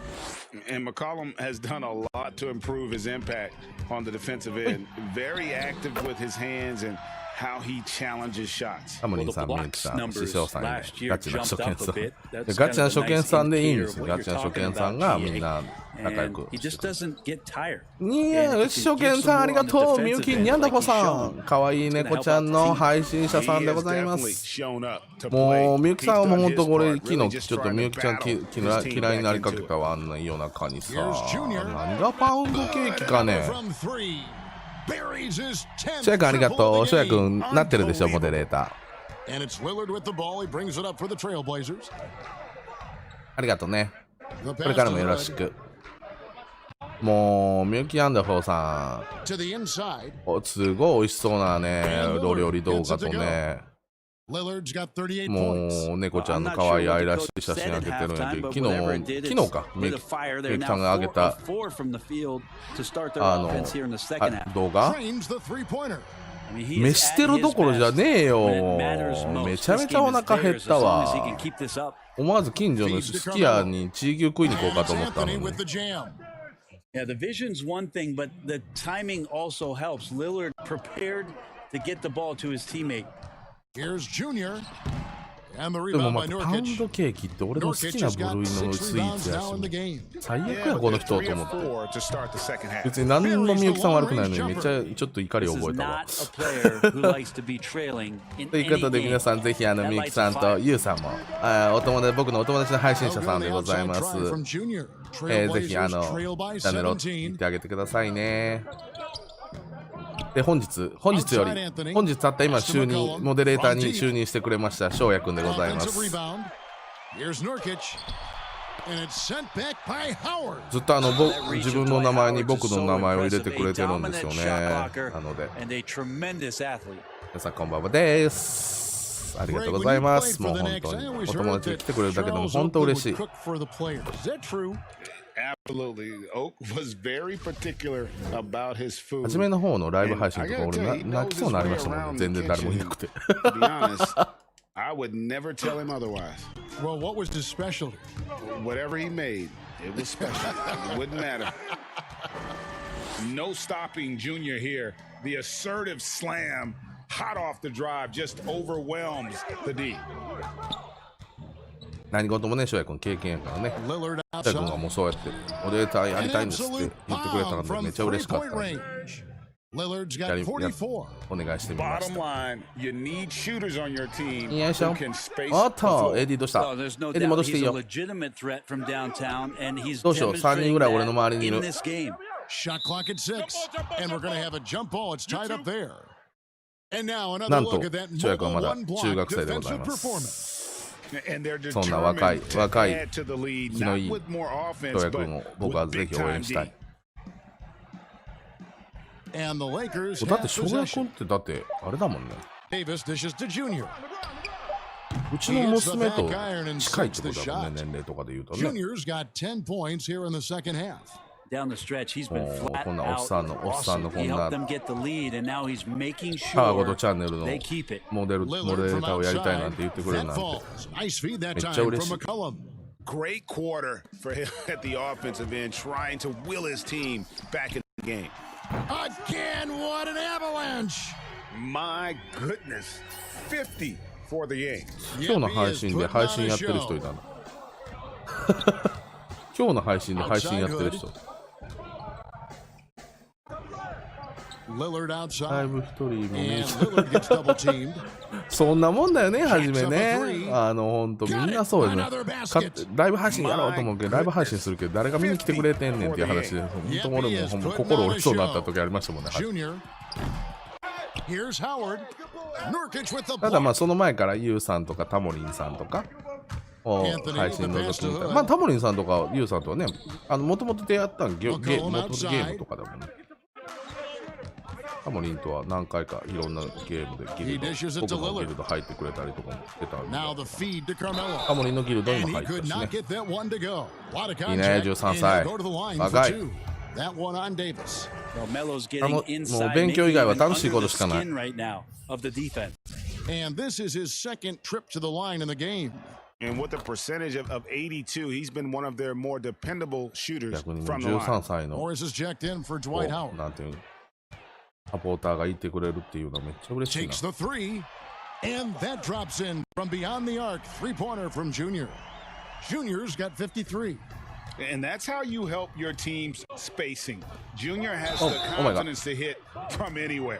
And McCollum has done a lot to improve his impact on the defensive end. Very active with his hands and how he challenges shots. タモリンさん、ミユキさん、師匠さん、ガ last year チな初 jumped 見 up さ a bit. ん。 That's ガチな kind 初 of a 見 nice さんでいいんで indicator す。 of ガ what チ you're な初 talking 見さん about, がみん GA. な仲良 And く he just doesn't get tired. いや、初見さんありがとう。みゆきにゃんだこさん。かわいい猫ちゃんの配信者さんでございます。もう、みゆきさんはもうほんとこれ、昨日ちょっとみゆきちゃん嫌いになりかけたわ、あんな夜中にさ。何がパウンドケーキかね。翔也くんありがとう。翔也くんなってるでしょ、モデレーター。And it's Lillard with the ball. He brings it up for the Trailblazers. ありがとうね。これからもよろしく。もう、みゆきアンダフォーさん、 To the inside. すごい美味しそうなね、お料理動画とね、Lillard's got 38も points. う猫ちゃんの可愛い愛らしい写真あげてるんやけど、昨日か、みゆきさんがあげた動画、 Trains the three-pointer. 飯してるどころじゃねえよ。めちゃめちゃお腹減ったわ。思わず近所のすき家にチー牛食いに行こうかと思ったの Anthony に。 with the jam. Yeah, the vision's one thing, but the timing also helps. Lillard prepared to get the ball to his teammate. Here's Junior. And the でも rebound ま by あパウン Nurkic. ドケーキって俺の好き Nurkic な has 部 got 類の 6 スイー rebounds ツや now in the し、 game. 最悪 Yeah, や but この they're 人 3と or 思って。 4 to start the second half. 別に何のみゆきさん悪くないのにめっちゃちょっと怒り This 覚 is えたわ。 not a player who likes to be trailing in という any ことで皆 game. さんぜひみゆきさんとゆうさんも僕のお友達の配信者さんでございます。 From Junior. ぜひ Trailblazers trail by チャンネルを 17. 見てあげてくださいね。で本日より本日たった今就任モデレーターに就任してくれました翔也くんでございま Offensive す。 rebound. Here's Nurkic. And it's sent back by Howard. ずっと自分の名前に僕の名前を入れてくれてるんですよね。なので And a tremendous athlete. 皆さんこんばんはです。ありがとうございます。もう本当にお友達に来てくれるだけでも本当嬉しい。 Cook for the players. Is that true? Absolutely. Oak was very particular about his food. 初めの方のライブ配信とか俺泣きそうになりましたもんね。全然誰もいなくて。 To be honest, I would never tell him otherwise. Well, what was his specialty? Whatever he made, it was special. It wouldn't matter. No stopping Junior here. The assertive slam, hot off the drive, just overwhelms the D. 何事もね、翔也君経験やからね。 Lillard 翔也君がもう outside. そうやって、モデレーターやり An たいんですって absolute 言ってくれたの bomb で、 from めっちゃ嬉しかった 3-point んで。 range. Lillard's や got り 44. お願いしてみまし Bottom た。 line, you need shooters on your team よいしょ who can space おっ the と、 floor. エディどうした Oh, there's no エディ doubt 戻してい he's い a よ。 legitimate threat from downtown, and he's どうしよう、3人 demonstrating ぐらい俺の that 周りにい in る。 this game. Shot clock at 6. And we're going to have a jump ball. It's tied up there. And now な another んと look at that 翔也君は mobile まだ one block 中学生でござい defensive ま performance. す。 And they're そんな若い determined to 若い add to the lead, 気の not いい with more 翔 offense, 也君を but 僕は with ぜ big ひ応 time 援したい D.。And the Lakers だっ have て翔也 possession. 君ってだってあれだもんね。 Davis dishes to Junior. うちの娘と近いってことだもんね、年齢とかで言うとね。 Junior's got 10 points here in the second half. Down the stretch, he's been Oh, flat こんなおっ out さんの awesome. He こんな helped them get the lead, and now he's making カーゴ sure ドチャンネルの they keep it. モデレー Lillard タ from ーをやりたいなん outside. て言ってくれる That なんて。 falls. Nice feed that めっちゃ time 嬉 from しい。 McCollum. Great quarter for him at the offensive end, trying to will his team back in the game. Again, what an avalanche! My goodness, 50 for the game. 今日の配信で配信やってる人いたの。今日の配信で配信やってる人。 Lillard だい outside. ぶ一人も And ね。 Lillard gets double teamed. そんなもんだよね、初めね。ほんとみんなそうよね。ライブ配信やろうと思うけど、ライブ配信するけど、誰が見に来てくれてんねんっていう話で、ほんと俺もほんま心折れそうになった時ありましたもんね。Junior. Here's Howard. Nurkic with the ただまあ block. その前からユウさんとかタモリンさんとかを配信覗き見た。まあタモリンさんとかユウさんとはね、もともと出会ったんゲームとかだもんね。タモリンとは何回かいろんなゲームでギルド、僕のギルド入ってくれたりとかもしてたんで、 Now the feed to Carmelo. タモリンのギルドに And も he 入った could し not ね。 get that one to go. Lot of いいね、 contact. 13 And 歳 he'll go to the line for 若い。 two. That one on Davis. Well, Melo's も getting う inside, 勉強以 maybe 外は even 楽しい under こと the しかない。 skin right now of the defense. And this is his second trip to the line in the game. And with a percentage of 82, he's been one of their more dependable shooters 逆にもう from the 13 line. 歳の Morris is checked in for こ Dwight う Howard. なんていうのサポーターがいてくれるっていうのはめっちゃ嬉しいな。 Takes the three. And that drops in from beyond the arc. Three-pointer from Junior. Junior's got 53. And that's how you help your team's spacing. Junior has Oh, the oh my God. confidence to hit from anywhere.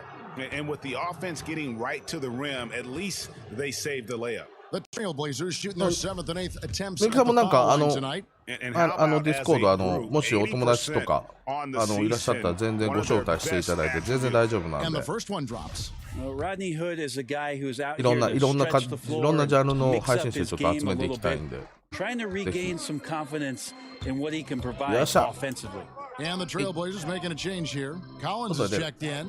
And with the offense getting right to the rim, at least they saved the layup. The Trailblazers shooting their 7th and 8th attempts メ at キさんも the なんか foul line tonight. And how about ディス as コー a ド group, もしお友達とか 80% on the いらっしゃったら season, 全然ご one of their 招待していただいて best 全然大丈夫なん And で the first one drops. Well, Rodney Hood is a guy who's out いろ here んな to いろんな stretch the い floor ろんなジャンル and の mix 配 up 信者 his ちょっと game 集 a めてい little きたい bit, んで trying to regain some confidence in what he can provide よっしゃ offensively. And the Trailblazers making a change here. Collins is checked in.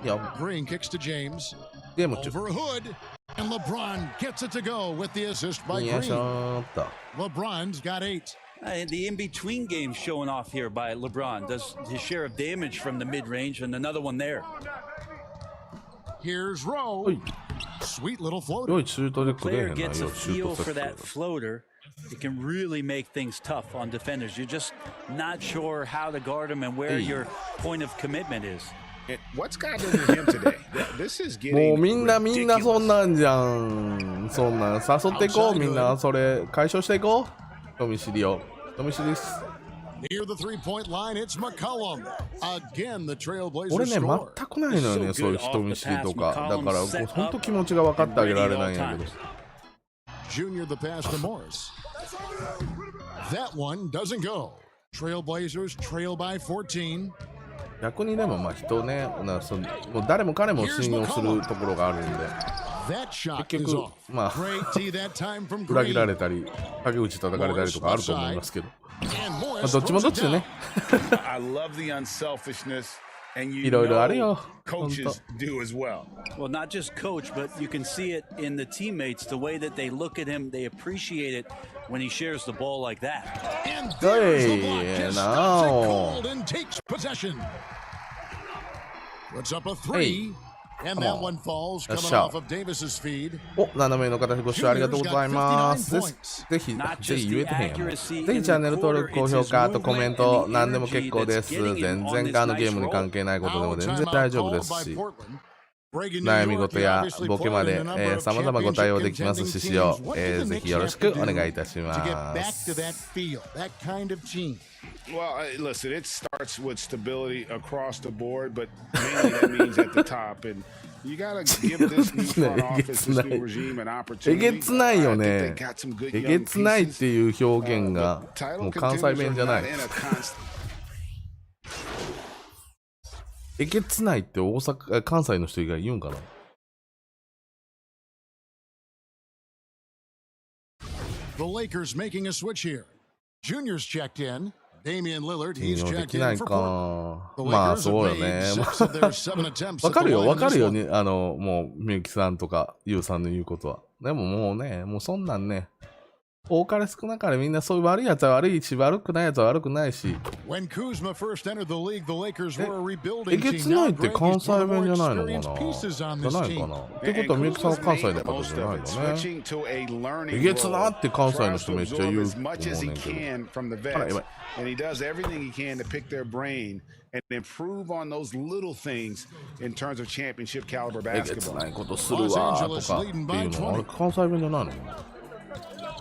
いや Green kicks to James. ゲーム中 Over Hood. And LeBron gets it to go with the assist by よいし Green. ょーっと LeBron's got 8. The in-between game showing off here by LeBron does his share of damage from the mid-range and another one there. Here's Rowe. はい Sweet little floater. 良いシュートでくれへん Player な gets a よシュー feel ト for セッ that ト floater. It can really make things tough on defenders. You're just not sure how to guard him and where your point of commitment is. And what's gotten into him today? This is も getting うみんなそ ridiculous. んなんじゃんそんなん誘っていこうみんなそれ解消していこう人見知りを人見知りです Near the three-point line, it's McCollum. Again, the 俺 Trailblazers ね score. 全くないのよねそういう人見知りとかだから本当気持ちが分かってあげられないんやけど Junior the pass to Morris. That one doesn't go. Trailblazers trail by 14. 逆にでもまあ人ねもう誰も彼も信用するところがあるんで That shot 結 is 局 off. まあ Great tee that time from 裏切ら Green. れたり陰口叩かれたりとかあると思いますけど And ま Morris あどっちも throws どっ it ちでね down. I love the unselfishness, and you いろいろある know よ coaches do as well. Well, not just coach, but you can see it in the teammates, the way that they look at him. They appreciate it when he shares the ball like that. And there's the Hey, block. Just now. stops it cold and takes possession. Puts up a three. And Come that on. one falls Let's coming shout. off of Davis's feed. お、斜めの方ご視聴ありがとうございます。ぜひ、ぜ Not ひ just 言え the てへんやん。 accuracy ぜひ in チャンネ the ル登 quarter, 録、高 it's 評 his 価、あとコメン movement ト、 and 何で the も結構 energy で that's す。 getting 全 him on 然 this ゲー nice ムに roll. 関係ないことでも Foul 全然 timeout 大丈夫 called です by し、 Portland. Breaking New 悩み York, 事 he や obviously ボケま played で in a number of 様々ご対応できます championship しよ contending teams. What do the ぜひ Knicks よろ have し to くお do 願いいたし to ま get back す to。that feel, that kind of team? Well, listen, it starts with stability across the board, but mainly that means at the top. And you got to give this new front office, this new regime an え opportunity. げつないよ I think ね they。got some good え young げつないっ pieces. ていう表現が But title もう関西 contenders 弁 are じゃな not い。 in a constant. えげつないって関西の人以外言うんかな The Lakers making a switch here. Junior's checked in. Damian Lillard, 信 he's 用で checked きな in い for か Portland.。まあ The そうよ Lakers ね have。made 6 of their 7 attempts わ at か the るよ、 line わ in か this るよ one. ね。もう、みゆきさんとか、ゆうさんの言うことは。でももうね、もうそんなんね、多かれ少なかれみんなそういう悪いやつは悪いし、悪くないやつは悪くないし。 When Kuzma first entered the league, the Lakers were a え rebuilding げ team. つない Now って Greg 関 is 西 one of the 弁 more じゃないの experienced か pieces な on じゃ this ないか team. なってことはみゆきさんは関西だからじ Most ゃな of い it, のね。 switching to a learning えげつな role. って関西の Tries 人 to めっちゃ言 absorb う as と much 思 as う he ねんけど。 can from the あら、 vets, やばい。 and he does everything he can to pick their brain and improve on those little things in terms of championship caliber えげつ basketball. ないことするわーとかっていうのは、あれ関西弁じゃないの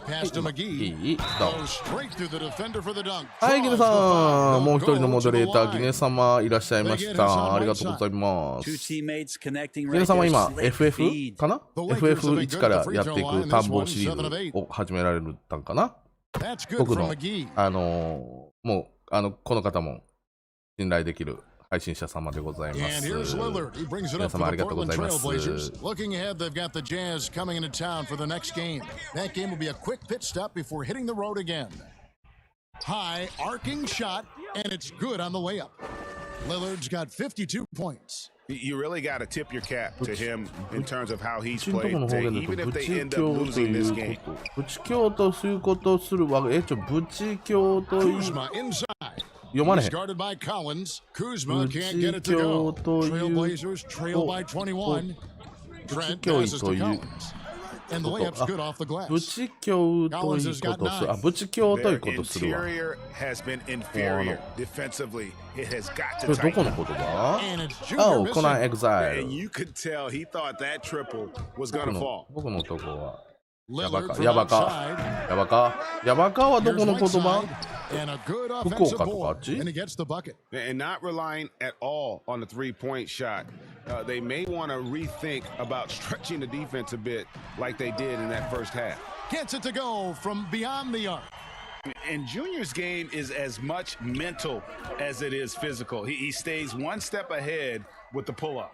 Pass to McGee. いいどう Goes straight through the defender for the dunk. はい、ギネ Draws the さ foul. ん、もう一人の They'll モデレータ go ー、 to ギ the ネ line. 様いらっしゃいました。ありがとうございま Two す。 teammates connecting ギ right ネ様 there. 今、Slick FF feed. かな The Lakers have been ?FF1 から good at the やってい free throw line く in 探 this 訪 one, シリ 7 of ー 8. ズを始められたんかな That's good 僕 from の、McGee. もう、この方も信頼できる配信者様でございま And す。 here's Lillard. He brings it 皆 up for 様あ the りがとうご Portland ざいます Trailblazers. Looking ahead, they've got the Jazz coming into town for the next game. That game will be a quick pit stop before hitting the road again. High arcing shot, and it's good on the layup. Lillard's got 52 points. You really got to tip your cap to him in terms of how he's うちのと played この方 today, 言だ even と if ブ they チ end 教 up と losing い this う game. ことブチ教とそういうことするわブチ教という Kuzma inside. 読まれへ He's ん guarded by Collins. Kuzma can't get it to go. Trailblazers trail by 21. Trent passes to Collins. And the layup's good off the ブ glass. チ教ということするブチ教という Their ことするわ interior has been inferior defensively. It has got こ to れどこ tighten の up. 言葉 And it's Junior コナン missing. エグザイ And ル you could tell he thought that triple was going to fall. 僕のとこは Lillard from ヤバカ outside. ヤバカヤバカはど Here's この言 Whiteside. 葉 And a good 福 offensive 岡とかあ board. っち And he gets the bucket. And not relying at all on the three-point shot. They may want to rethink about stretching the defense a bit like they did in that first half. Gets it to go from beyond the arc. And Junior's game is as much mental as it is physical. He stays one step ahead with the pull-up.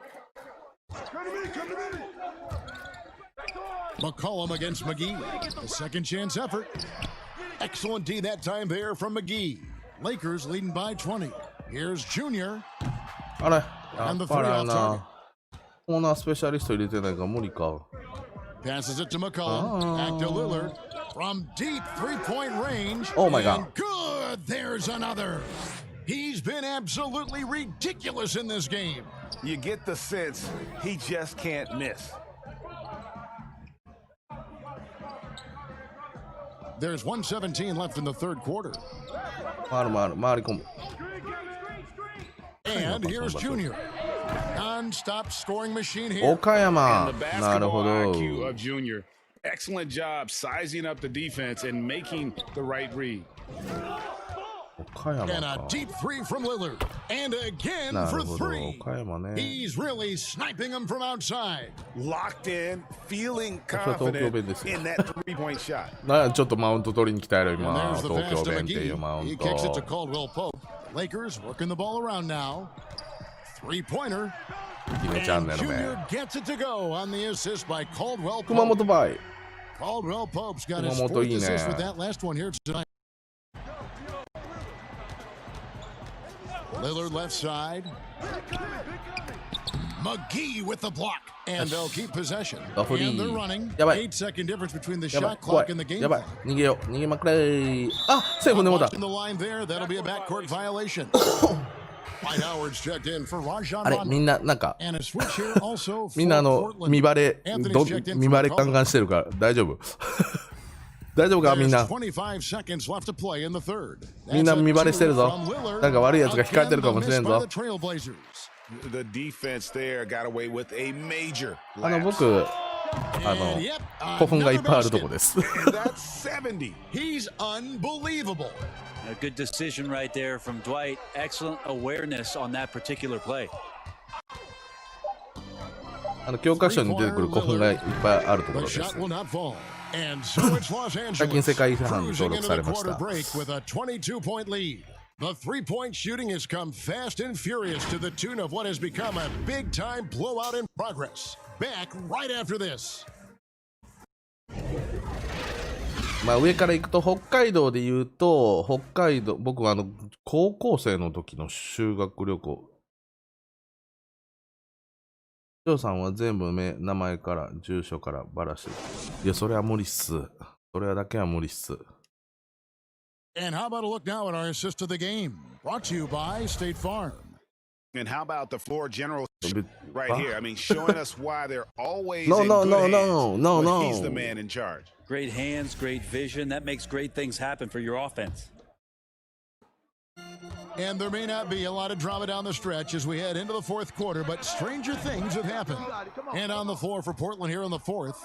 McCollum against McGee. A second chance effort. Excellent D that time there from McGee. Lakers leading by 20. Here's Junior. あれやっぱりあれなコーナースペシャリスト入れてないから無理か Passes it to McCollum. Back to Lillard. From deep three-point range. Oh, my God. And good. There's another. He's been absolutely ridiculous in this game. You get the sense he just can't miss. There's 1:17 left in the third quarter. 回り込む And here's Junior. Non-stop scoring machine here. 岡山 And the なる basketball ほど IQ of Junior. Excellent job sizing up the defense and making the right read. 岡山 And a か deep three from Lillard. And again な for るほど three. 岡山ね He's really sniping them from outside. Locked in, feeling それは東京 confident 弁ですよ in that three-point shot. ちょっとマウント取りに来たやろ And 今 there's the 東 pass 京 to 弁っていうマウ McGee. ン He ト kicks it to Caldwell Pope. Lakers working the ball around now. Three-pointer. ギネチャン And ネル名 Junior gets it to go on the assist by Caldwell 熊 Pope. 本バイ Caldwell Pope's got his 熊 fourth 本いいね assist with that last one here tonight. Lillard left side. McGee with the block. And they'll keep possession. Duffy. And they're running. やばい 8-second difference between the やばい shot 怖 clock and the い game やばい clock. 逃げよう逃げまくれあセーフでもだ Watching the line there, that'll be a backcourt violation. Mike Howard's checked in for Rajon あれみ Rondo. んななんか And a switch here also みんな for Portland. 見バレ Anthony's checked in 見 for バレガンガンしてるから大丈夫大丈夫かみん There's な25 seconds left to play in the third. みんな That's a 見バレしてるぞ two from Lillard. なんか悪いやつが控えてるかもしれん Again, ぞ the miss by the Trailblazers. The defense there got away with a major 僕 And の yep, 古墳がいっぱいあると another こ basket. です That's 70. He's unbelievable. A good decision right there from Dwight. Excellent awareness on that particular play. 教科書に出てくる古墳がいっぱいあるとこ The ろで shot す will not fall. And so it's Los 最近 Angeles 世界遺産に cruising 登録 into さ the れまし quarter た break with a 22-point lead. The three-point shooting has come fast and furious to the tune of what has become a big-time blowout in progress. Back right after this. まあ上から行くと北海道で言うと北海道僕は高校生の時の修学旅行ジョーさんは全部名前から住所からばらしてるいやそれは無理っすそれだけは無理っす And how about a look now at our assist of the game? Brought to you by State Farm. And how about the floor general Bit- right huh? here? I mean, showing us why they're always No, in no, good no, hands no, no, when no. he's the man in charge. Great hands, great vision. That makes great things happen for your offense. And there may not be a lot of drama down the stretch as we head into the fourth quarter, but stranger things have happened. And on the floor for Portland here in the fourth,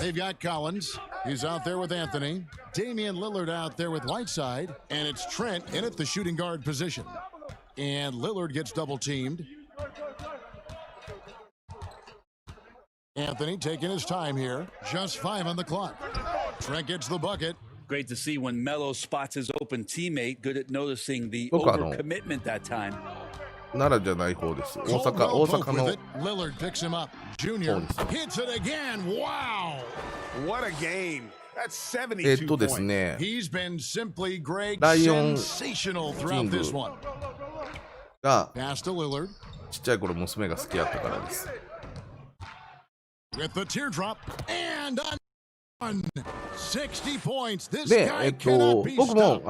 they've got Collins. He's out there with Anthony. Damian Lillard out there with Whiteside. And it's Trent in at the shooting guard position. And Lillard gets double teamed. Anthony taking his time here. Just 5 on the clock. Trent gets the bucket. Great to see when Melo spots his open teammate. Good at noticing the Look at him. overcommitment that time. 奈良じゃない方です。大阪の方です。ですね、ライオンキングがちっちゃい頃娘が好きやったからです。で、僕も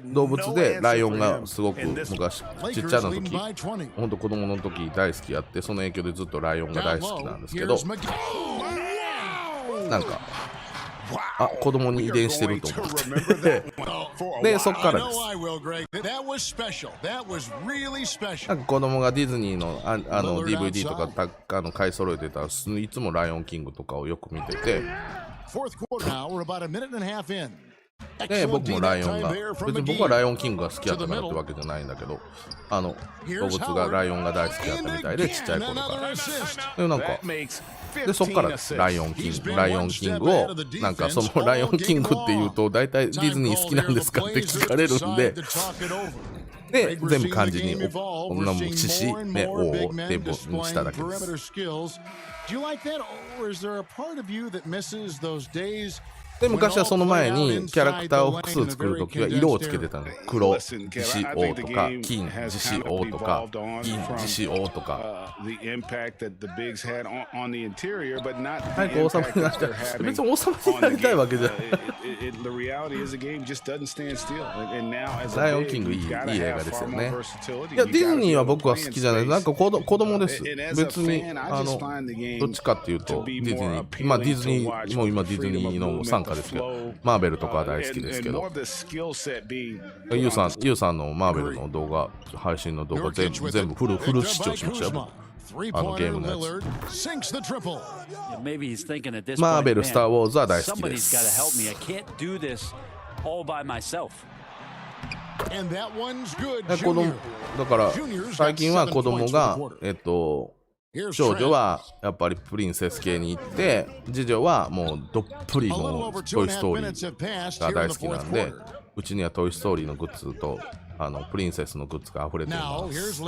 動物でライオンがすごく昔ちっちゃな時、ほんと子供の時大好きやって、その影響でずっとライオンが大好きなんですけど、なんか子供に遺伝してると思ってで、そっからです。なんか子供がディズニーのDVD とか買い揃えてたら、いつもライオンキングとかをよく見てて、で、僕もライオンが、別に僕はライオンキングが好きやったからってわけじゃないんだけど、動物がライオンが大好きやったみたいで、ちっちゃい頃から。で、なんか、で、そっからです、ライオンキングを、なんかそのライオンキングっていうと、大体ディズニー好きなんですかって聞かれるんで、で、全部漢字に、獅子、ね、王をデブにしただけです。で、昔はその前にキャラクターを複数作るときは色をつけてたの。黒獅子王とか、金獅子王とか、銀獅子王とか。早く王様になりたい。別に王様になりたいわけじゃない。ライオンキングいい映画ですよね。いや、ディズニーは僕は好きじゃない。なんか子供です。別に、どっちかっていうと、ディズニー、まあディズニー、もう今ディズニーの参加ですけど、マーベルとかは大好きですけど、ユウさんのマーベルの動画、配信の動画全部フル視聴しましたよ。ゲームのやつ。マーベル、スター・ウォーズは大好きです。だから最近は子供が少女はやっぱりプリンセス系に行って、次女はもうどっぷりもうトイ・ストーリーが大好きなんで、うちにはトイ・ストーリーのグッズとプリンセスのグッズが溢れています。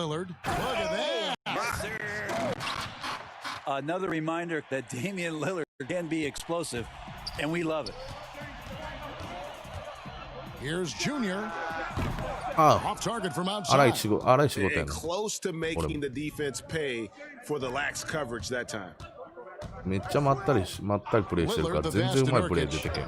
Another reminder that Damian Lillard can be explosive, and we love it. Here's Junior. 荒い仕事やな。めっちゃまったりプレイしてるから全然うまいプレイ出てけん。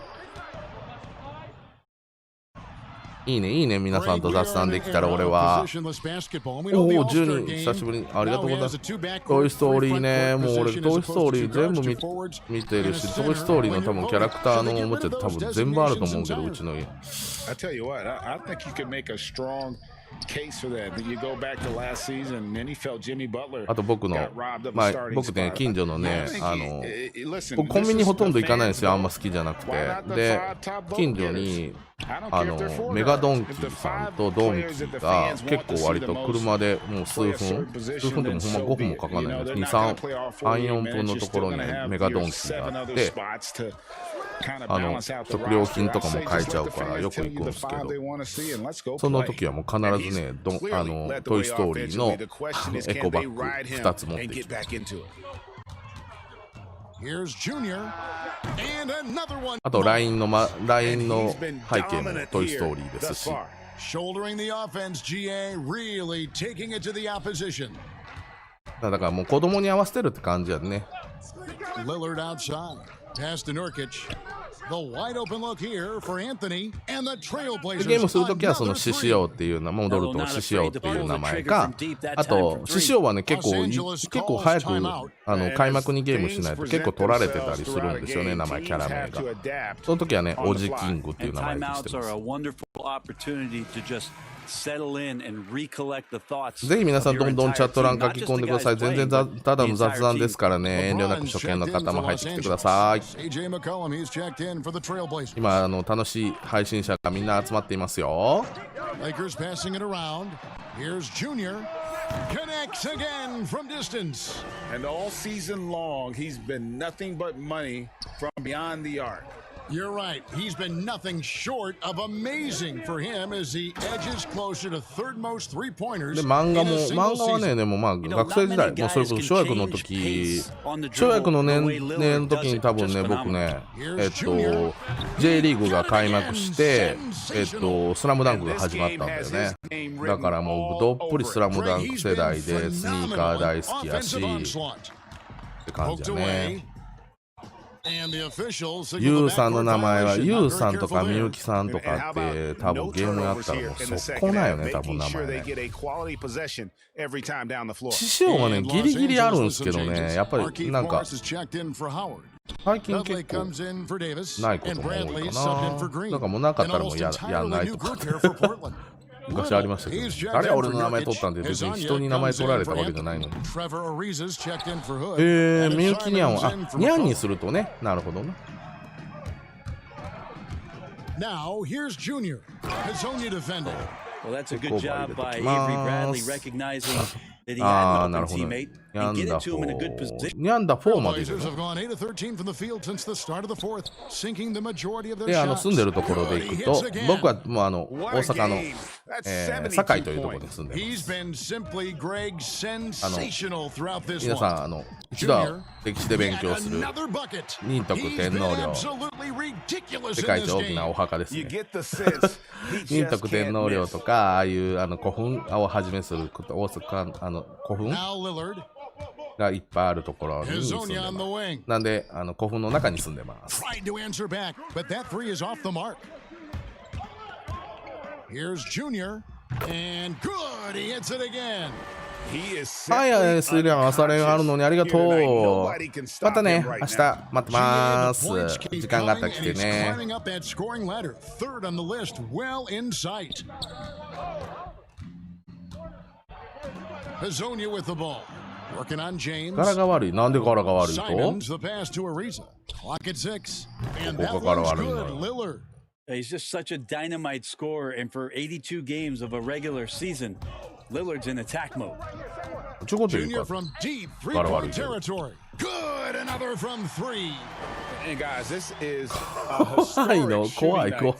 いいね、皆さんと雑談できたら俺は。おお、10人、久しぶりに。ありがとうございます。トイ・ストーリーね、もう俺、トイ・ストーリー全部見てるし、トイ・ストーリーの多分キャラクターのおもちゃ多分全部あると思うけど、うちの家。あと僕の、僕ね、近所のね、僕コンビニほとんど行かないんですよ、あんま好きじゃなくて。で、近所に、メガドンキさんとドンキが結構割と車でもう数分でもほんま5分もかかんないので、3、4分のところにメガドンキがあって、食料品とかも買えちゃうからよく行くんですけど、その時はもう必ずね、トイ・ストーリーのエコバッグ2つ持ってきます。あと LINE の背景もトイ・ストーリーですし、だからもう子供に合わせてるって感じやね。Pass to Nurkic. The wide open look here for Anthony and the Trailblazers. ゲームするときはその獅子王っていう戻ると獅子王っていう名前か、あと獅子王はね結構早く開幕にゲームしないと結構取られてたりするんですよね、名前キャラ名が。その時はねオジキングっていう名前にしてます。ぜひ皆さんどんどんチャット欄書き込んでください。全然ただの雑談ですからね、遠慮なく初見の方も入ってきてください。今楽しい配信者がみんな集まっていますよ。Connects again from distance. And all season long, he's been nothing but money from beyond the arc. You're right. He's been nothing short of amazing for him as he edges closer to third most three-pointers. で、漫画はね、でもまあ、学生時代、もうそれこそ小学の時、小学の年齢の時に多分ね、僕ね、J リーグが開幕して、スラムダンクが始まったんだよね。だからもう、どっぷりスラムダンク世代で、スニーカー大好きやし、って感じだね。ユウさんの名前はユウさんとかみゆきさんとかって多分ゲームやったらもうそこなんよね、多分名前ね。獅子王はねギリギリあるんですけどね、やっぱりなんか最近結構ないことも多いかな。なんかもうなかったらもうやんないとか昔ありましたけど、誰は俺の名前取ったんで別に人に名前取られたわけじゃないのに。みゆきにゃんをにゃんにするとね、なるほどね。Now here's Junior. Hazonia defending. Well, that's a good job by Avery Bradley recognizing that he had an open teammate and get it to him in a good position. ニャンダ4までいる Blazers have gone 8 of 13 from the field since the start of the fourth, sinking the majority of their で、 shots. 住んでるところで行くと、僕はもう大阪の、堺というところに住んでます。 He's been simply Greg sensational throughout this 皆 one. さん一度は歴史で勉強する Another bucket. 仁徳 He's 天 been 皇陵 absolutely ridiculous 世 in 界 this 一大きな game. お墓です You ね。 get the sense he 仁 just 徳天 can't 皇陵 miss. とかああいう古墳をはじめする大阪古墳 Now Lillard. がいっぱいあるところに住んで Hazonia on the ます。 wing. なんで古墳の中に住んでます。 Tried to answer back, but that three is off the mark. Here's Junior. And good. He hits it again. He is はい、 simply スリラン朝練あるのにありがと Nobody う。 can stop またね、 him right 明日 now. 待って Junior, ま the す。 points keep 時間があった coming, ら来 and て he's ね。 climbing up that scoring ladder. Third on the list, well in sight. Hazonia with the ball. Working on James. 柄が悪い。なんで柄が悪いと Simons the pass to Ariza. Clock at 6. And that ここから one's 悪いんだ good. よ。 Lillard. He's just such a dynamite scorer, and for 82 games of a regular season, Lillard's in attack mode. ちょこっと言 Junior うか。 from deep Gotta three-point worry, dude. territory. Good. Another from three. And guys, this is 怖いの怖い怖い。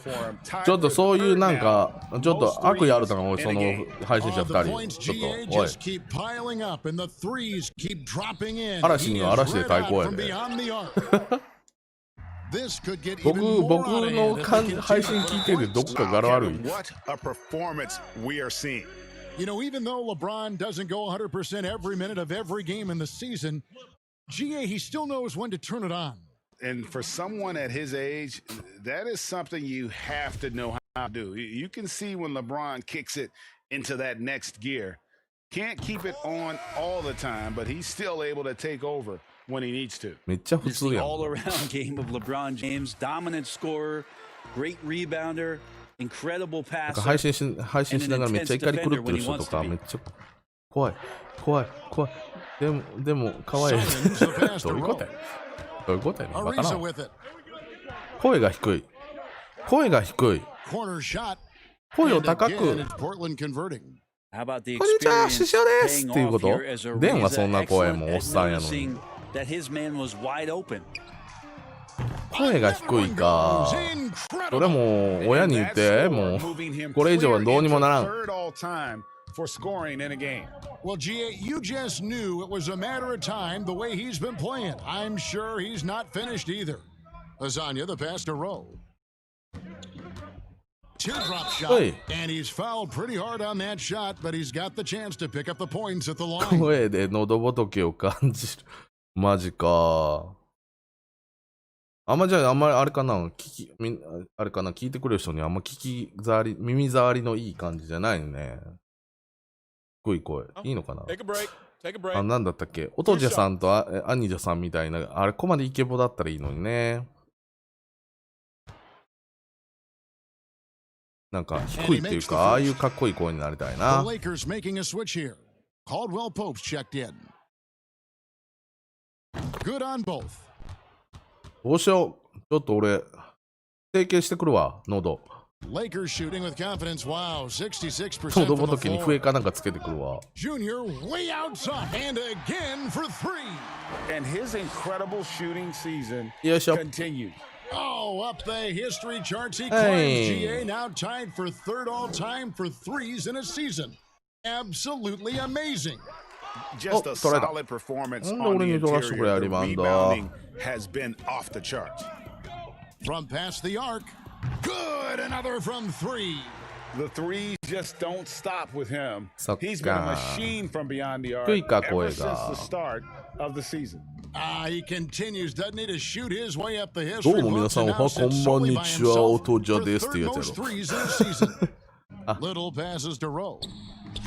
ちょっとそういうなんかちょっと悪意あるとかもその配信者 Oh, the 2人 points, ちょっ GA とおい just keep piling up, and the threes keep dropping in. 嵐には He is 嵐で red 対 hot 抗や from で。 beyond the arc. This could get even 僕 more out of の hand if they 配 continue. 信聞いててどっか柄悪い。 What a performance we are seeing. You know, even though LeBron doesn't go 100% every minute of every game in the season, GA, he still knows when to turn it on. And for someone at his age, that is something you have to know how to do. You can see when LeBron kicks it into that next gear. Can't keep it on all the time, but he's still able to take over when he needs to. めっちゃ普 Just 通 the やん。 all-around game of LeBron James, dominant scorer, great rebounder, incredible なんか passer. 配信しながらめっちゃ怒り狂ってる人とかめっちゃ怖い怖い怖い。でも可愛い。 Simons the pass ど to ういうこと Rowe. やどういうことやねん。わから Ariza ん。 with it. 声が低い。声が低い。 Corner shot. 声を And 高 again, く。 it's Portland converting. How about the こんにちは、 experience 師匠です paying っていうこ off と here as デンは Ariza そんな声 excellent もおっ at さんやのに。 noticing that his man was wide open. 声が低いか。それもう親に言ってもうこれ以上はどうにもならん。 Third all time for scoring in a game. Well, GA, you just knew it was a matter of time the way he's been playing. I'm sure he's not finished either. Lasagna, the pass to Rowe. Teardrop shot, Hey. and he's fouled pretty hard on that shot, but he's got the chance to pick up the points at the line. 声で喉仏を感じる。マジか。じゃああんまりあれかな、あれかな、聞いてくれる人にあんま耳障りのいい感じじゃないね。低い声。いいのかな。なんだったっけ、おとじゃさんとアニジャさんみたいな、あれこまでイケボだったらいいのにね。なんか低いっていうか、ああいうかっこいい声になりたい The な。 Lakers making a switch here. Caldwell Pope's checked in. Good on both. どうしよう。ちょっと俺、整形してくるわ、喉。 Lakers shooting with confidence. Wow, 66% 喉 from the 仏に floor. 笛かなんかつけてくるわ。 Junior way outside and again for three. And his incredible shooting season よいしょ。 continued. Oh, up the history charts he climbs. GA now tied for third all time for threes in a season. Absolutely amazing. Just a solid performance on the interior. The rebounding has been off the charts. From past the arc. Good, another from three. The threes just don't stop with him. He's been a machine from beyond the arc ever since the start of the season. He continues, doesn't he, to shoot his way up the ど history うも皆 books さん、 and お now はこ sits んばん solely に by ちは、 himself 音じゃ for ですっていう third やつ most やろ。 threes in a season. Little passes to Rowe.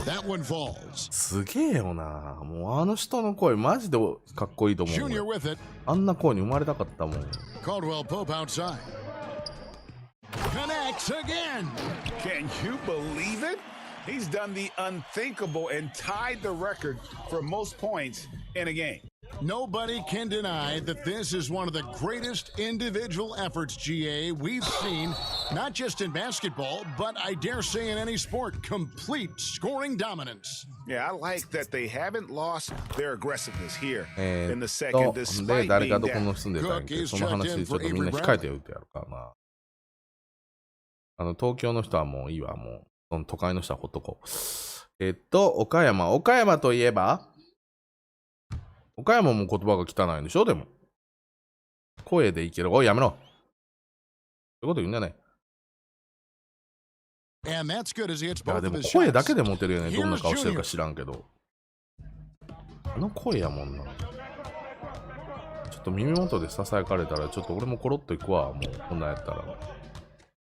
That one falls. すげえよな。もうあの人の声、マジでかっこいいと思う Junior よ。 with it. あんな声に生まれたかったもん。Caldwell Pope outside. Connects again. Can you believe it? He's done the unthinkable and tied the record for most points in a game. Nobody can deny that this is one of the greatest individual efforts, GA, we've seen, not just in basketball, but I dare say in any sport. Complete scoring dominance. Yeah, I like that they haven't lost their aggressiveness here in the second, despite 誰が being どこ down. の住んでたんやけど、その話ちょっとみんな控えておいてやるからな。東京の人はもういいわ、もう。その都会の人はほっとこう。岡山。岡山といえば岡山も言葉が汚いんでしょでも。声でいける。おい、やめろ。そういうこと言うんじゃない。いや、でも声だけでモテるよね。どんな顔してるか知らんけど。あの声やもんな。ちょっと耳元で囁かれたら、ちょっと俺もコロッといくわ。もう、こんなんやったら。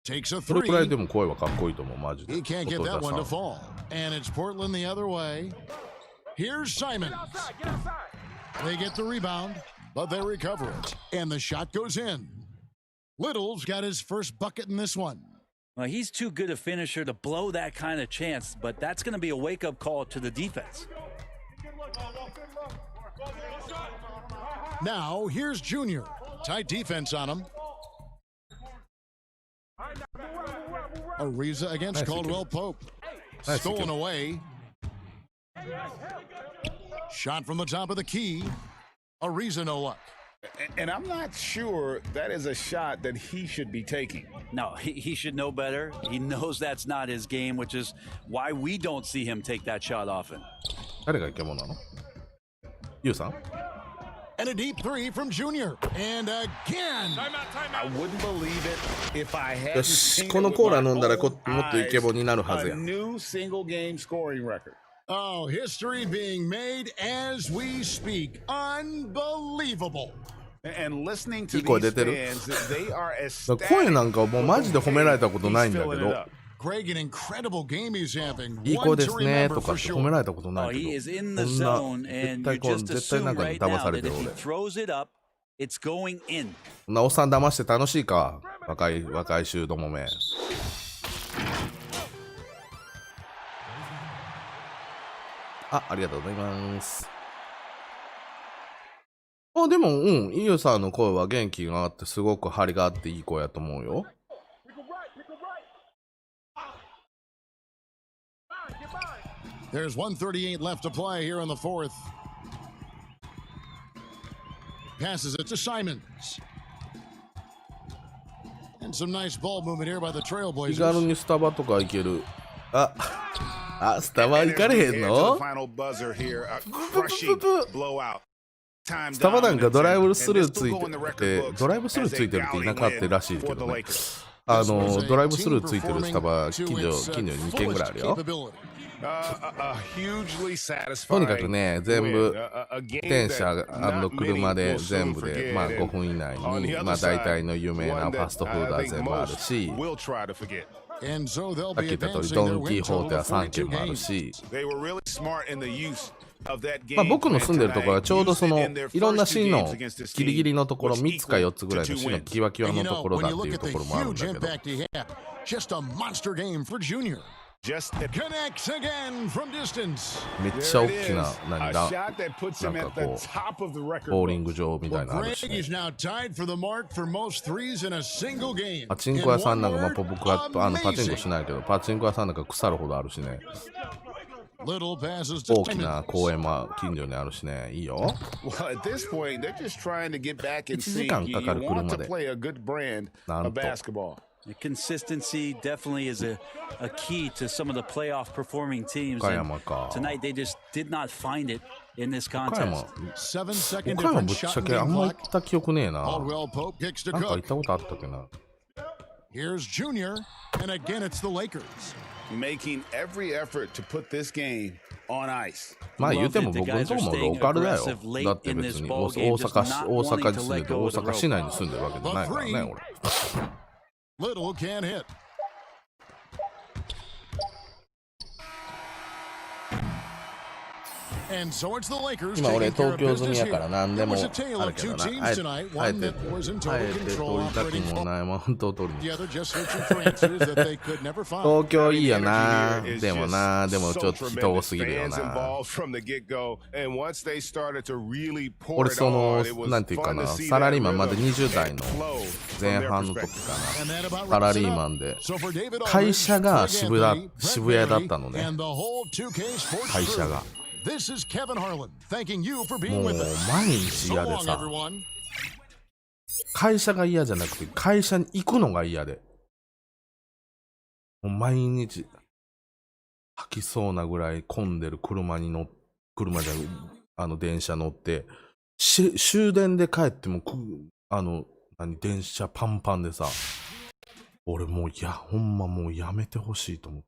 それくらいでも声はかっこいいと思う、マジで。He can't get that one to fall. And it's Portland the other way. Here's Simons. They get the rebound, but they recover it. And the shot goes in. Little's got his first bucket in this one. Well, he's too good a finisher to blow that kind of chance, but that's going to be a wake-up call to the defense. Now, here's Junior. Tight defense on him. Ariza against Caldwell Pope. Stolen away. Shot from the top of the key. Ariza no luck. And I'm not sure that is a shot that he should be taking. No, he should know better. He knows that's not his game, which is why we don't see him take that shot often. 誰がイケモンなの？ユウさん？ And a deep three from Junior. And again. I wouldn't believe it if I hadn't よし、 seen この it コ with ーラ飲んだら my も own っとイケボになるはず eyes. や A。new single game scoring record. Oh, history being made as we speak. Unbelievable. And listening to いい声 these 出てる？ fans, they are ecstatic. 声なんかもうマジで褒められたことないんだけ He's filling ど it up.。Greg, an incredible game he's having. いい声 One で to すね remember とか for って褒め sure. られたことな Oh, いけ he ど。 is in こ the んな zone, 絶 and 対 you こう just 絶対 assume なんかに right 騙 now され that てる if he 俺。 throws it up, it's going in. こんなおっさん騙して楽しいか。若い衆どもめ。ありがとうございます。あ、でも、イユさんの声は元気があって、すごく張りがあっていい声やと思うよ。There's 1:38 left to play here in the fourth. Passes it to Simons. And some nice ball movement here by the 気軽 Trailblazers. にスタバとか行ける。スタバ行かれへんの？ Final buzzer here, a crushing blowout. スタバなんかドライブスルーついてて、ドライブスルーついてるって田舎ってらしいけどね。ドライブスルーついてるスタバ近所に2軒ぐらいあるよ。とにかくね、全部自転車&車で全部でまあ5分以内にまあ大体の有名なファストフードは全部あるし、さっき言った通りドン・キーホーテは3軒もあるし、まあ僕の住んでるところはちょうどそのいろんな市のギリギリのところ3つか4つぐらいの市のキワキワのところだっていうところもあるんだけど。Connects again from distance. めっちゃ大きななんかこうボーリング場みたいなのあるし、ね、パチンコ屋さんなんかまあ僕はパチンコしないけどパチンコ屋さんなんか腐るほどあるしね。Little passes to 大きな公園も近所にあるしね、いいよ。Well, at this point, they're just trying to get back in 1時 sync. 間 You かかる want 車 to で。 play a good brand なん of と。basketball. The consistency definitely is a key to some of the playoff performing teams. 岡 And 山か。 tonight they just did not find it in this 岡山 contest. 7-second 岡山 difference ぶっ shot ちゃ and けあ game んま行 clock. った記憶ねえな。 Caldwell Pope kicks to なんか行っ Cook. たことあったっけな。 Here's Junior, and again it's the Lakers. Making every effort to put this game on ice. まあ言うても僕のとこもローカルだよ。だって別に大阪に住んでて大阪市内に住んでるわけじゃないからね、俺。 Little can't hit. And so it's the Lakers 今俺 taking care 東 of 京済み business やから here. 何で It も was a tale ある of け two どな。 teams あえて tonight, one that was in あ total えて control 取りたく operating も for ないマウントを取りに。 the other, just searching for answers that they could never find. 東京いいよな。 Energy here is でもな、でも just ちょっ so と人多 tremendous. すぎるよ Fans な。 involved from the get-go, and once they started to really pour 俺 it その on, it was なんていうか fun な、 to see サラ that リーマンまだ rhythm 20代の flow 前 from their 半の時 perspective. か And that な。 about サラ wraps リ it ーマ up. ンで So for David 会 Aldridge, 社が Greg 渋 Anthony, 谷 Brett 渋谷だっ Bailey, たのね。 and the whole 2K Sports 会社 crew. が。 This is Kevin Harlan thanking you for being もう with us. 毎日 So 嫌で long, さ、 everyone. 会社が嫌じゃなくて会社に行くのが嫌で。もう毎日吐きそうなぐらい混んでる車じゃ電車乗って、終電で帰っても電車パンパンでさ、俺もうほんまもうやめてほしいと思う。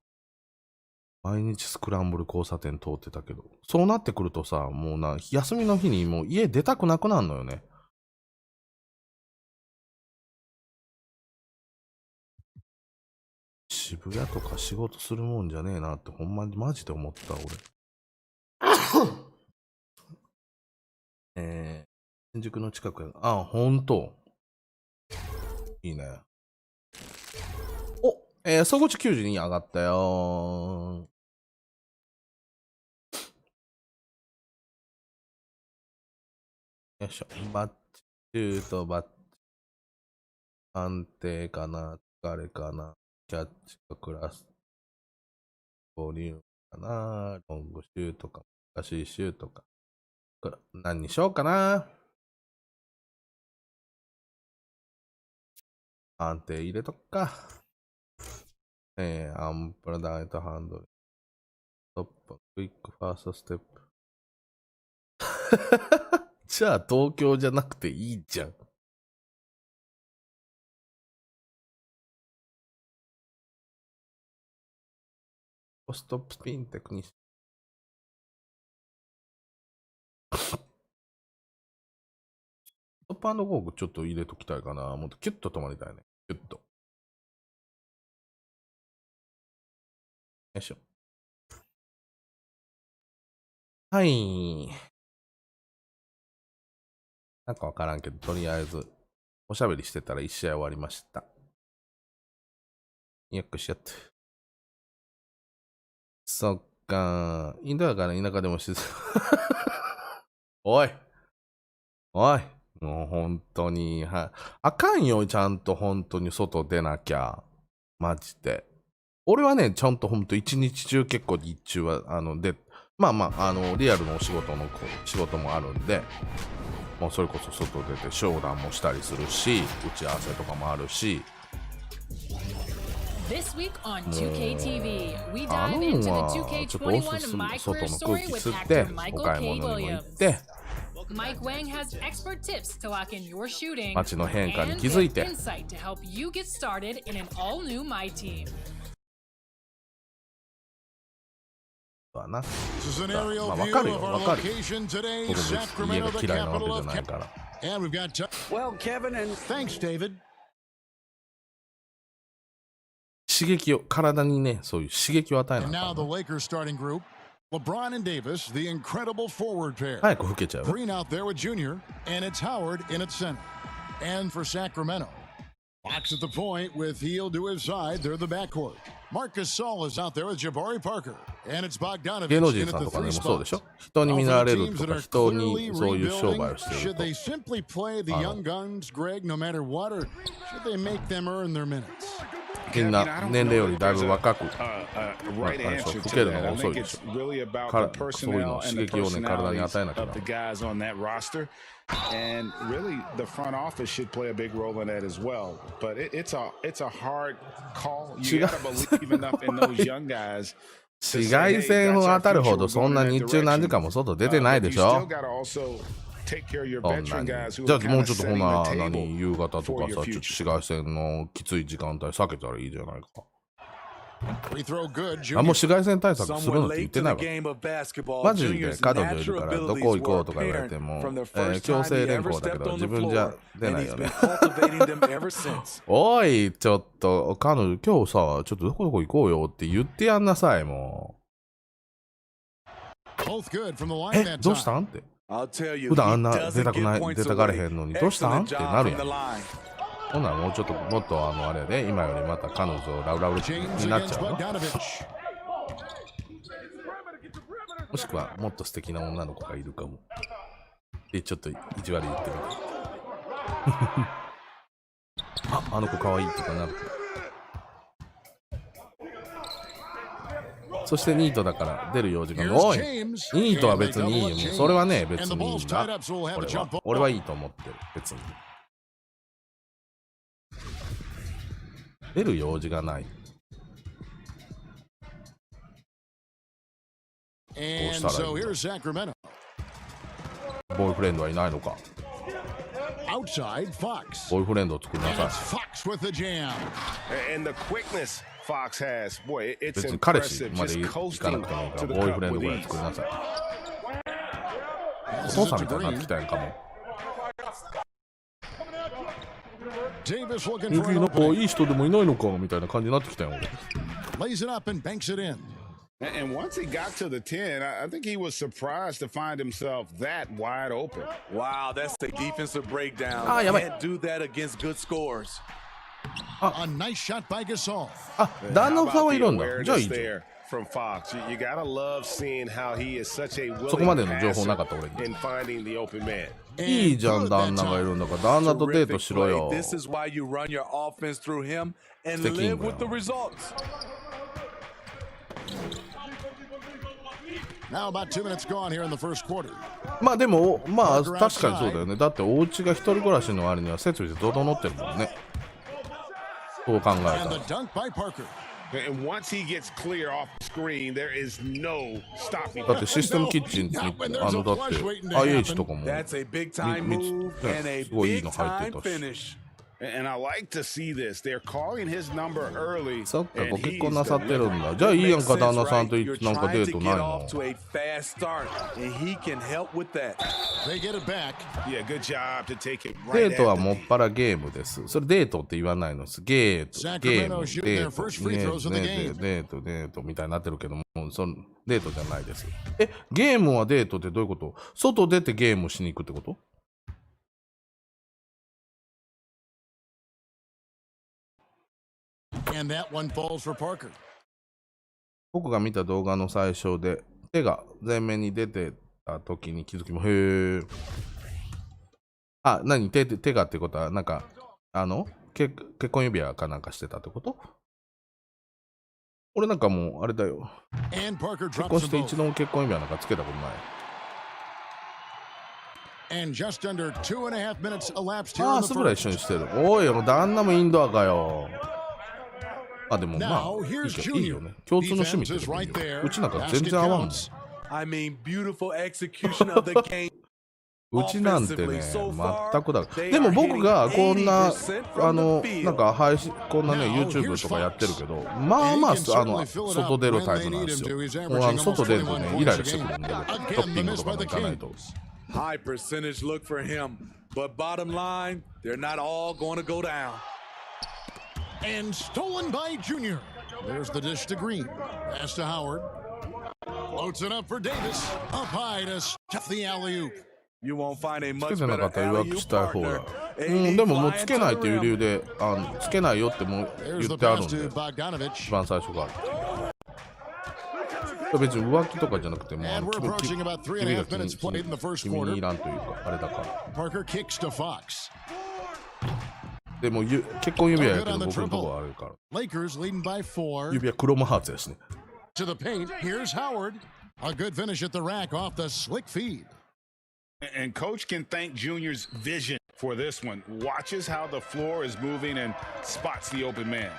毎日スクランブル交差点通ってたけど、そうなってくるとさ、もうな、休みの日にもう家出たくなくなるのよね。渋谷とか仕事するもんじゃねえなってほんまにマジで思った俺。新宿の近くや。あ、ほんと。いいね。お、総合値92に上がったよ。よいしょ。バッチ、シュート、バッチ。安定かな、疲れかな。キャッチかクラス、ボリュームかな、ロングシュートか、難しいシュートか。何にしようかな。安定入れとくか。アンプラダイトハンドル。ストップ、クイックファーストステップ。じゃあ東京じゃなくていいじゃん。ストップスピンテクニシストップ&ゴーグちょっと入れときたいかな。もっとキュッと止まりたいね。キュッと。よいしょ。はい。なんかわからんけど、とりあえず、おしゃべりしてたら1試合終わりました。よくしやって。そっか。インドやから田舎でもしてた。おい。おい。もう本当に、あかんよ、ちゃんと本当に外出なきゃ。マジで。俺はね、ちゃんと本当一日中結構日中は、リアルのお仕事もあるんで、もうそれこそ外出て商談もしたりするし、打ち合わせとかもあるし。This week on 2KTV, we dive into the 2K21 MYCAREER story with actor Michael K. Williams. Mike Wang has expert tips to lock in your shooting and insight to help you get started in an all-new My Team. This is an aerial view of our location today, Sacramento, the capital of Canada. And we've got Well, Kevin, and thanks, David. 刺激を、体にね、そういう刺激を与えな And い now と the Lakers starting group. LeBron and Davis, the incredible forward pair. 早く吹けちゃう。Green out there with Junior, and it's Howard in at center. And for Sacramento, Fox at the point with Heel to his side. They're the backcourt. Marcus Saul is out there with Jabari Parker. And it's 芸能 Bogdanovich 人 in さ at ん the とかで three もそうでし spots. ょ。人に見られる Teams と that か are 人に clearly そういう商売 rebuilding. をしてる Should と they simply play the young guns, Greg, no matter what, or should they make them earn their minutes? みんな年齢よりだいぶ若く、受けるのが遅いでしょ。そういうの刺激をね、体に与えなきゃな。And really, the front office should play a big role in that as well. But it's a hard call. You gotta believe enough in those young guys. 紫外線を当たるほどそんな日中何時間も外出てないでしょ。そんなに。じゃあもうちょっとほな、夕方とかさ、ちょっと紫外線のきつい時間帯避けたらいいじゃないか。もう紫外線対策するのって言ってないわ。マジで彼女いるからどこ行こうとか言われても、強制連行だけど自分じゃ出ないよね。おい、ちょっと彼女今日さ、ちょっとどこどこ行こうよって言ってやんなさい、もう。どうしたんって。普段あんな出たがれへんのにどうしたんってなるやん。ほんならもうちょっともっとあれで、今よりまた彼女ラウラウになっちゃうの。もしくはもっと素敵な女の子がいるかも。で、ちょっと意地悪言ってみて。あの子かわいいとかなる。そしてニートだから出る用事が多い。ニートは別にいいよ。もうそれはね、別にいいんだ。俺はいいと思ってる。別に。出る用事がない。どうしたらいいの？ボーイフレンドはいないのか。ボーイフレンドを作りなさい。別に彼氏まで行かなくてもいいから、ボーイフレンドぐらい作りなさい。お父さんみたいになってきたやんかも。なんかいい人でもいないのかみたいな感じになってきたよ。And once he got to the 10, I think he was surprised to find himself that wide open. Wow, that's a defensive breakdown. Can't do that against good scores. A nice shot by Gasol. 旦那さんはいるんだ。じゃあいいじゃん。From Fox, you gotta love seeing how he is such a willing そこまでの情報なかった俺に。in finding the open man. いいじゃん、旦那がいるんだから旦那とデートしろよ。 This is why you run your offense through him and live with the results. Now about 2 minutes gone here in the first quarter. まあでもまあ確かにそうだよね。だってお家が一人暮らしの割には設備で整ってるもんね。そう考えたら。And once he gets clear off the screen, there is no stopping. だってシステムキッチンだって IH とかもすごいいいの入ってたし。And I like to see this. They're calling his number early. そっか、ご結婚なさってるんだ。じゃあいいやんか、旦那さんとなんかデートないの。デートはもっぱらゲームです。それデートって言わないのです。ゲーム、デートみたいになってるけども、そのデートじゃないです。ゲームはデートってどういうこと？外出てゲームしに行くってこと？僕が見た動画の最初で手が前面に出てた時に気づきも、へえ。何手がってことはなんか結婚指輪かなんかしてたってこと？俺なんかもうあれだよ。結婚して一度も結婚指輪なんかつけたことない。すぐらい一緒にしてる。おい、もう旦那もインドアかよ。でもまあいいよね。共通の趣味ってこといいよ。うちなんか全然合わんもん。うちなんてね、全くだ。でも僕がこんななんか配信こんなね YouTube とかやってるけど、まあまあ外出るタイプなんですよ。もう外出るとねイライラしてくるんで、ショッピングとかも行かないと。High percentage look for him, but bottom line, they're not all going to go down. And stolen by Junior. There's the dish to Green. Pass to Howard. Floats it up for Davis. Up high to stuff the alley-oop. You won't find a つ much けてなか better ったら予約 alley-oop したい方 partner. だ。でももうつけないっていう理由でつけないよっても言ってあるんで、一番最初から。別に浮気とかじゃなくても君が気に入らんというかあれだから。でも結婚指輪やけど僕のとこはあるから。 Lakers leading by 4. 指輪クロムハーツやしね。To the paint, here's Howard. A good finish at the rack off the slick feed. And coach can thank Junior's vision for this one. Watches how the floor is moving and spots the open man.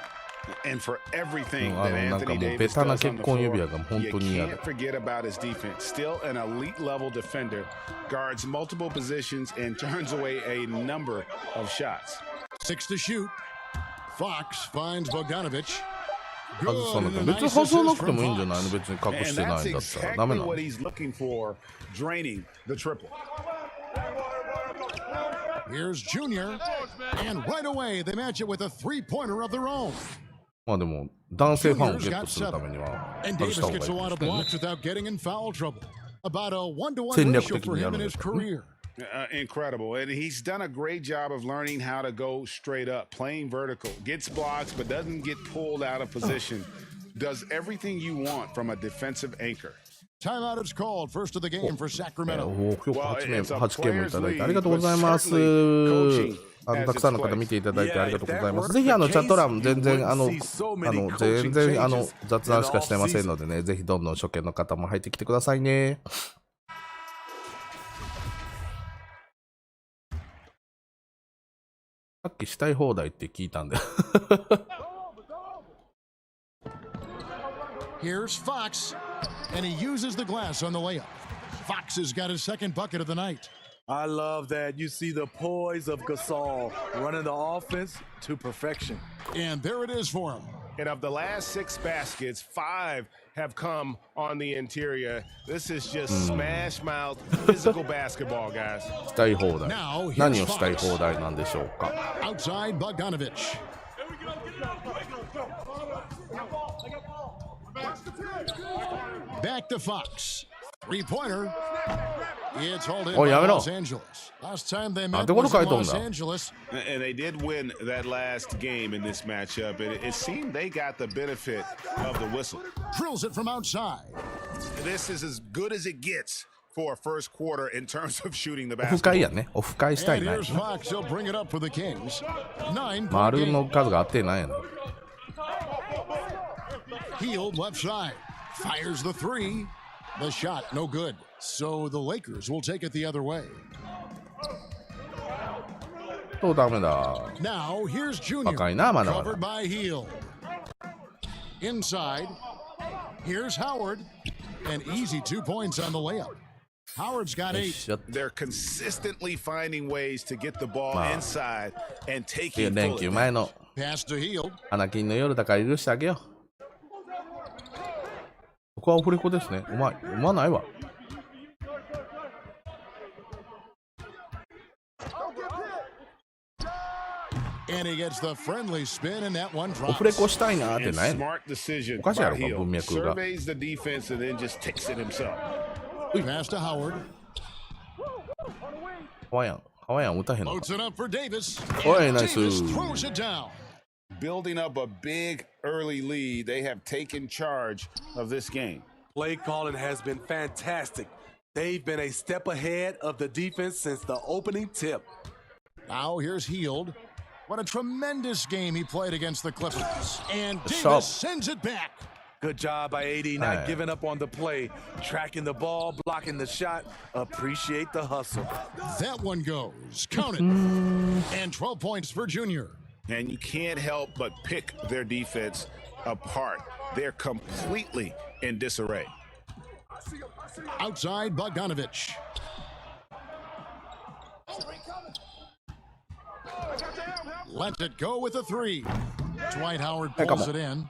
And for everything that Anthony Davis does on the floor, you can't forget about his defense. Still an elite level defender, guards multiple positions and turns away a number of shots. 6 to shoot. Fox finds Bogdanovic. 外さなきゃ別に外さなくてもいいんじゃないの、別に隠してないんだったらダメなの。 Here's Junior, and right away they match it with a three-pointer of their own. まあでも男性ファンをゲットするためには And 外し Davis た方がいい gets a lot of ですね。 blocks without getting in foul trouble. About a 1-to-1 戦略 ratio 的 for にや him る in んで his すからね。 career. Incredible. And he's done a great job of learning how to go straight up, playing vertical, gets blocks, but doesn't get pulled out of position. Does everything you want from a defensive anchor. Timeout is called. First of the game for Sacramento. おー、今日8件もいただいてありがとうございます。たくさんの方見ていただいてありがとうございます。ぜひチャット欄全然全然雑談しかしてませんのでね、ぜひどんどん初見の方も入ってきてくださいね。さっきしたい放題って聞いたんで。Here's Fox, and he uses the glass on the layup. Fox has got his second bucket of the night. I love that. You see the poise of Gasol running the offense to perfection. And there it is for him. And of the last 6 baskets, 5 have come on the interior. This is just smash mouth physical basketball, guys. したい放題。何をしたい放題なんでしょうか。 Outside Bogdanovic. Back to Fox. Three-pointer. It's hauled in by Los Angeles. Last time they met was in Los Angeles. And they did win that last game in this matchup. It seemed they got the benefit of the whistle. Drills it from outside. This is as good as it gets for a first quarter in terms of shooting the オフ会や basketball. ね。オフ会したい And な。 here's Fox. He'll bring it up for the Kings. 9 point 丸 game. の数が合ってないやな。 Healed left side. Fires the three. The shot, no good. So the Lakers will take it the other way. とダメだ。 Now here's Junior. 若いな、まだまだ。 Covered by Heald. Inside. Here's Howard. An easy 2 points on the layup. Howard's got 8. They're consistently finding ways to get the ball inside and take 連 it 休 full 前の Pass to Heald. 花金の夜だから許してあげよう。ここはオフレコですね。うまい。うまないわ。And he gets the friendly spin and that one オフレ drops. コしたいなーってないの。 Smart decision おかしいやろ by か、 Hield. 文脈が。 Surveys the defense and then just takes it himself. Pass to Howard. ハワイアン歌へんの。 Floats it up for Davis. Oh, And nice. Davis throws it down. Building up a big early lead, they have taken charge of this game. Play calling has been fantastic. They've been a step ahead of the defense since the opening tip. Now here's Heald. What a tremendous game he played against the Clippers. And Davis Sharp. sends it back. Good job by AD, not giving up on the play, tracking the ball, blocking the shot. Appreciate the hustle. That one goes. Count it. And 12 points for Junior. And you can't help but pick their defense apart. They're completely in disarray. Outside Bogdanovic. Lets it go with a three. Dwight Howard pulls it in.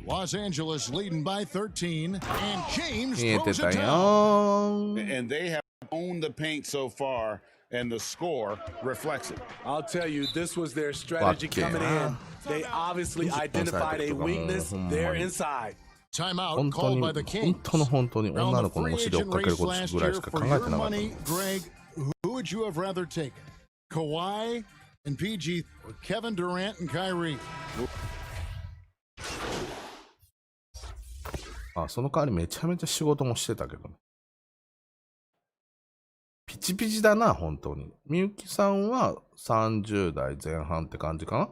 Los Angeles leading by 13. And James 見えて throws た it よ down. ー。 And they have owned the paint so far, and the score reflects it. I'll tell you, this was their strategy coming in. They obviously identified a weakness there inside. Timeout 本当 called に by the Kings. 本当に On 女 the の子の free お尻を追っ agent かける race こと last ぐらい year しか for 考えて your なかった money, Greg, who would you have rather taken? Kawhi and PG or Kevin Durant and Kyrie? あ、その代わりめちゃめちゃ仕事もしてたけどね。ピッチピチだな、本当に。みゆきさんは30代前半って感じかな。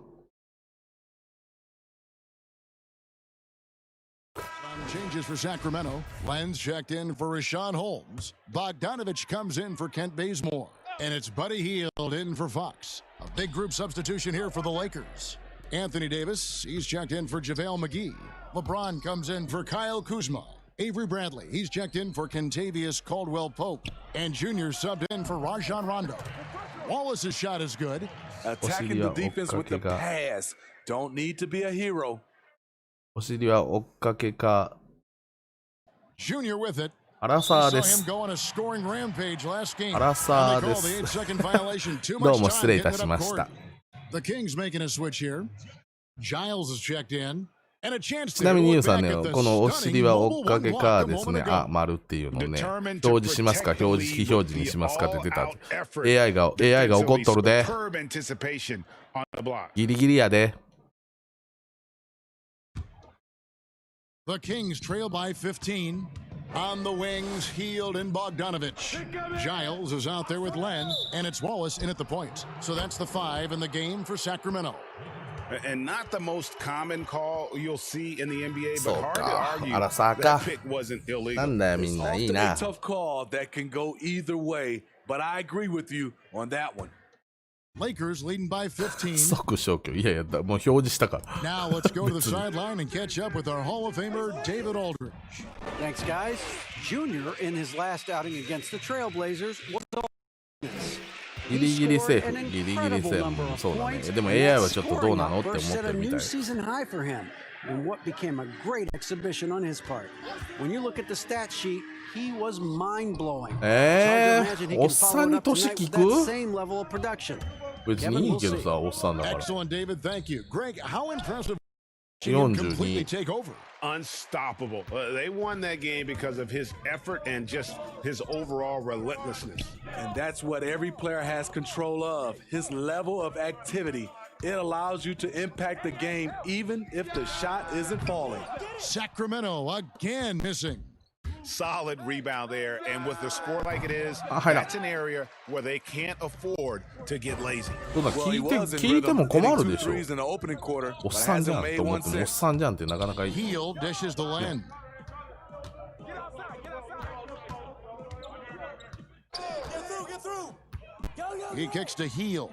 Changes for Sacramento. Lenz checked in for Rashawn Holmes. Bogdanovich comes in for Kent Bazemore. And it's Buddy Hield in for Fox. A big group substitution here for the Lakers. Anthony Davis, he's checked in for JaVale McGee. LeBron comes in for Kyle Kuzma. Avery Bradley, he's checked in for Kentavious Caldwell-Pope. And Junior subbed in for Rajon Rondo. Wallace's shot is good. Attacking the defense with the pass. Don't need to be a hero. お尻は追っかけか。Junior with it. アラサーです。 Go on a scoring rampage last game. アラサーです。どうも失礼いたしました。 The Kings making a switch here. Giles is checked in. And a chance to ちなみにユウさんね、このお尻は追っかけかですね、あ、丸っていうのをね、表示しますか、非表示にしますかって出た。AI が怒っとるで。ギリギリやで。The Kings trail by 15. On the wings, Hield and Bogdanovich. Giles is out there with Len, and it's Wallace in at the point. So that's the 5 in the game for Sacramento. And not the most common call you'll see in the NBA, but hard to argue アラサー that か。 pick wasn't illegal. なんだよみんないい Often な。 a tough call that can go either way, but I agree with you on that one. Lakers leading by 15. 即消去。いやいや、もう表示したから。 Now let's go to the sideline and catch up with our Hall of Famer, David Aldridge. Thanks, guys. Junior, in his last outing against the Trailblazers, was all this. ギリギリセーフ、ギリギリセーフ。そうだね。でも AI はちょっとどうなのって思ってるみたい。 And what became a great exhibition on his part. When you look at the stat sheet, he was mind-blowing. おっさんに年聞く？ Same level of production. 別にいいけどさ、おっさんだから。 Excellent, David. Thank you. Greg, how impressive. 42. Take over. Unstoppable. They won that game because of his effort and just his overall relentlessness. And that's what every player has control of, his level of activity. It allows you to impact the game even if the shot isn't falling. Sacramento again missing. Solid rebound there, and with the score like it is, that's an area where they can't afford to get lazy. そうだ、聞いても困るでしょ。おっさんじゃんと思っても、おっさんじゃんってなかなかいい。 Hield dishes the Len. He kicks to Hield.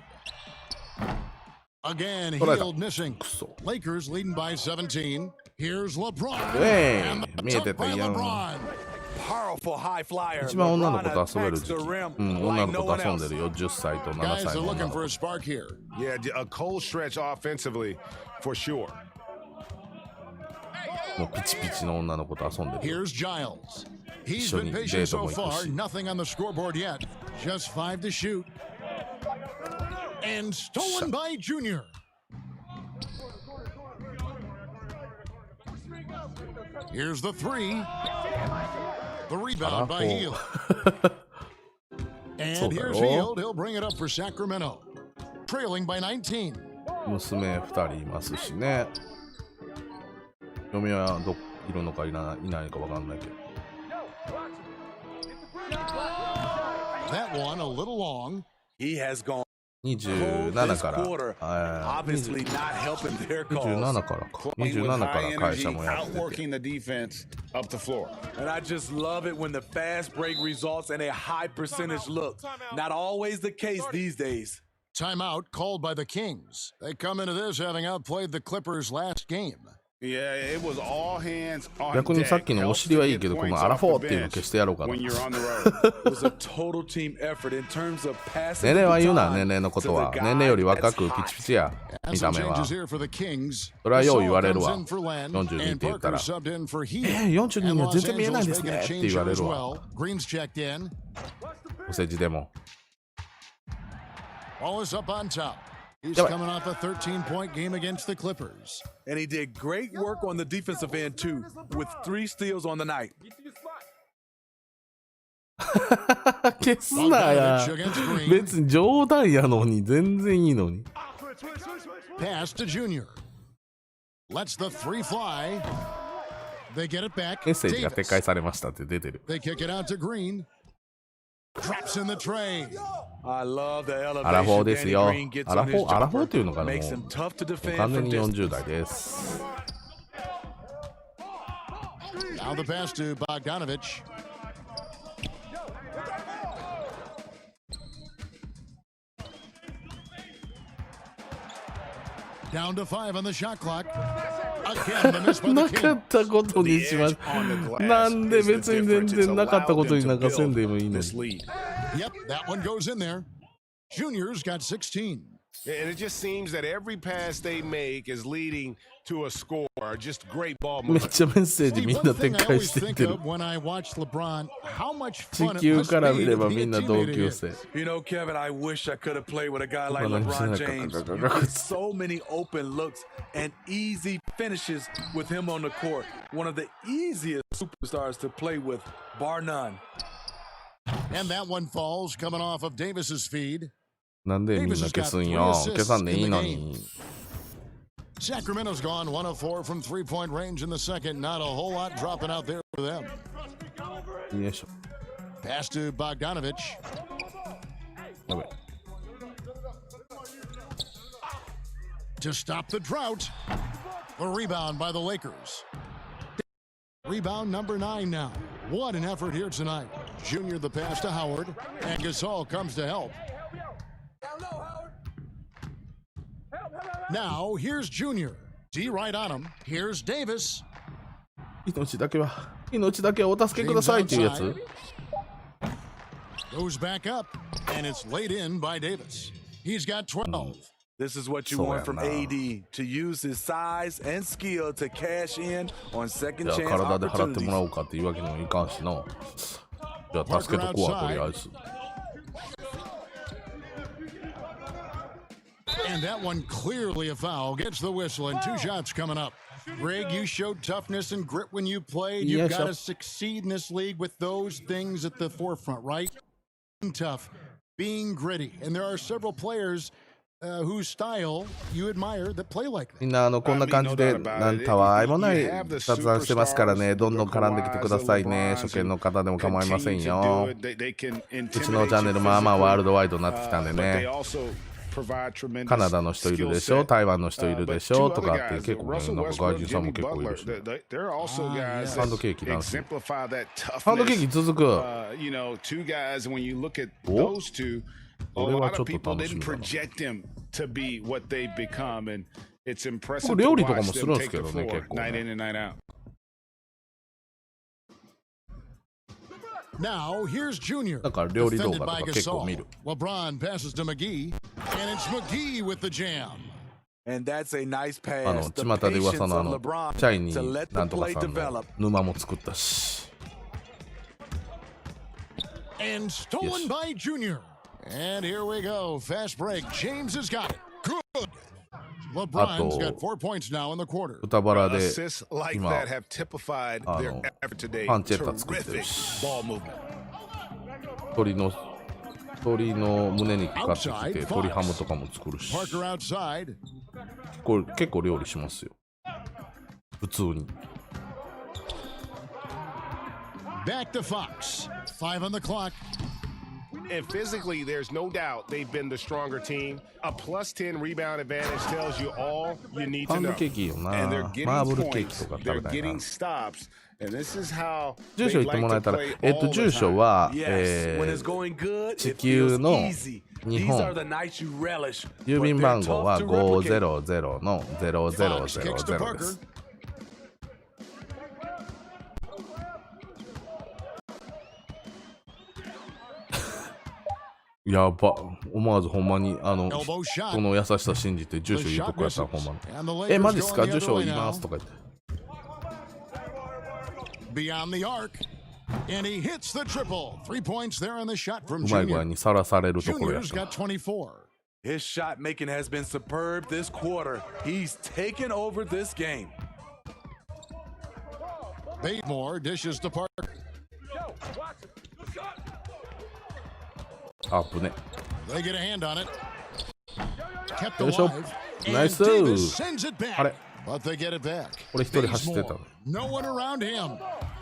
Again, Hield missing. Lakers leading by 17. Here's LeBron. 見えてたやん。 Powerful high flyer. 一番女の子と遊べる時期。うん、女の子と遊んでるよ。10歳と7 Guys 歳 are の女 looking の子 for a spark here. Yeah, a cold stretch offensively for sure. もうピチピチの女の子と遊んでる。 Here's Giles. He's been patient so far. Nothing on the scoreboard yet. Just 5 to shoot. And stolen by Junior. Here's the 3. The rebound by Hield. And here's Hield. He'll bring it up for Sacramento. Trailing by 19. 娘2人いますしね。嫁はどいるのかいないかわかんないけど。 That one a little long. He has gone 27から、obviously not helping their cause. 27からか。27から会社もやってて。 Outworking the defense up the floor. And I just love it when the fast break results in a high percentage look. Not always the case these days. Timeout called by the Kings. They come into this having outplayed the Clippers last game. Yeah, it was all hands on 逆にさっきのお尻はいいけど、このアラフォーっていうの消してやろうかな。 It was a total team effort in terms of passing. 年齢は言うな、年齢のことは。年齢より若くピチピチや、見た目は。それはよう言われるわ。42って言ったら。42には全然見えないですねって言われるわ。お世辞でも。 Wallace up on top. He's coming off a 13-point game against the Clippers. And he did great work on the defensive end, too, with 3 steals on the night. 消すなや。別に冗談やのに、全然いいのに。Pass to Junior. Lets the 3 fly. They get it back. メッセージが撤回されましたって出てる。 They kick it out to Green. Drops in the tray. I love the アラフォー elevation です Danny よ。 Green gets アラ on フ his ォー、アラフォー jumper. っていうのかな、も Makes him う tough to defend 完全 from に distance. 40代です。Now the pass to Bogdanovich. Down to 5 on the shot clock. Again, the miss by な the か King. ったことにします。なんで別に全然なかったことになんかせんでもいいのに。 Yep, that one goes in there. Junior's got 16. And it just seems that every pass they make is leading to a score. Just great ball めっ movement. ちゃメッセージ See, みん one な展 thing I 開 always していっ think てる。 of when I watch LeBron, how much 地 fun it 球 must から見 be れ to ば be み a んな同 teammate of 級 his. 生。 You know, Kevin, I wish I could have played with a guy like Well, LeBron I'm James. saying- You get so many open looks and easy finishes with him on the court. One of the easiest superstars to play with, bar none. And that one falls coming off of Davis's feed. なんでみんな消すんよ。消さんでいいのに。 Sacramento's gone 1 of 4 from three-point range in the second. Not a whole lot dropping out there for them. よいしょ。 Pass to Bogdanovich. やべ。 To stop the drought. The rebound by the Lakers. Rebound number 9 now. What an effort here tonight. Junior the pass to Howard. And Gasol comes to help. Now here's Junior. D right on him. Here's Davis. 命だけはお助けくださいっていうやつ。 Goes back up. And it's laid in by Davis. He's got 12. This is what you So want from now. AD, to use his size and skill to cash in on じ second ゃあ chance 体で払ってもら opportunities. おうかっていうわけにもいかんしな。じゃあ助けとこうわ、とりあえず。 And that one clearly a foul. Gets the whistle and 2 shots coming up. Greg, you showed toughness and grit when you played. You've Yeah, got sure. to succeed in this league with those things at the forefront, right? Being tough, being gritty. And there are several players whose style you admire that play like that. みんなこんな感じでなんたわいもない雑談してますからね、どんどん絡んできてくださいね。初見の方でも構いませんよ。うちのチャンネルまあまあワールドワイドになってきたんでね。カナダの人いるでしょ、台湾の人いるでしょとかって結構ね、なんか外人さんも結構いるし。ハンドケーキなんですよ。ハンドケーキ続く。お、これはちょっと楽しみだな。僕料理とかもするんですけどね、結構ね。Now here's Junior. だから料理動画 Defended と by か結構 Gasol. 見る。 LeBron passes to McGee, and it's McGee with the jam. And that's a nice pass. 巷 The で噂 patience の of LeBron チャイに to let な the んとか play さんの develop. 沼も作ったし。 And stolen by Junior. And here we go. Fast break. James has got it. Good. LeBron's got 4 points now in the quarter. 豚バラで Assists like 今 that have typified their effort today. パンチェッタ作ってる Terrific し、 ball movement. 鶏の胸肉買ってきて鶏ハムとかも作るし、 Parker outside. これ結構料理しますよ、普通に。 Back to Fox. 5 on the clock. And physically, there's no doubt they've been the stronger team. A plus 10 rebound advantage tells you all you need パ to ンド know. ケーキいいよな。 And they're getting マーブルケーキ points. とか食 They're べたいな getting。stops. And this is how 住所 they 言っても like ら to えたら、 play all the 住所 time. は、 Yes, when it's going good, 地 it 球 feels の easy. 日 These 本 are the nights you relish. 郵 but 便 they're 番号は tough to replicate. 500の Fox kicks to 0000 で Parker. す。やば、思わずほんまにElbow そ shot. の優しさ信じて住 The 所言うと shot こやったらほん misses. まに。 And the Lakers マジっす going か、 the 住 other 所 way 言いま now. すとか言って。 Beyond the arc. And he hits the triple. 3 points there on the shot う from まい具合 Junior. にさらされるところやっ Junior's た。 got 24. His shot making has been superb this quarter. He's taken over this game. Batemore dishes to Parker. アップね。 They get a hand on it. Kept よいしょ。 alive. ナ And イス。 Davis sends it あれ back. But they get it back. 俺一人走ってたの。 No one around him.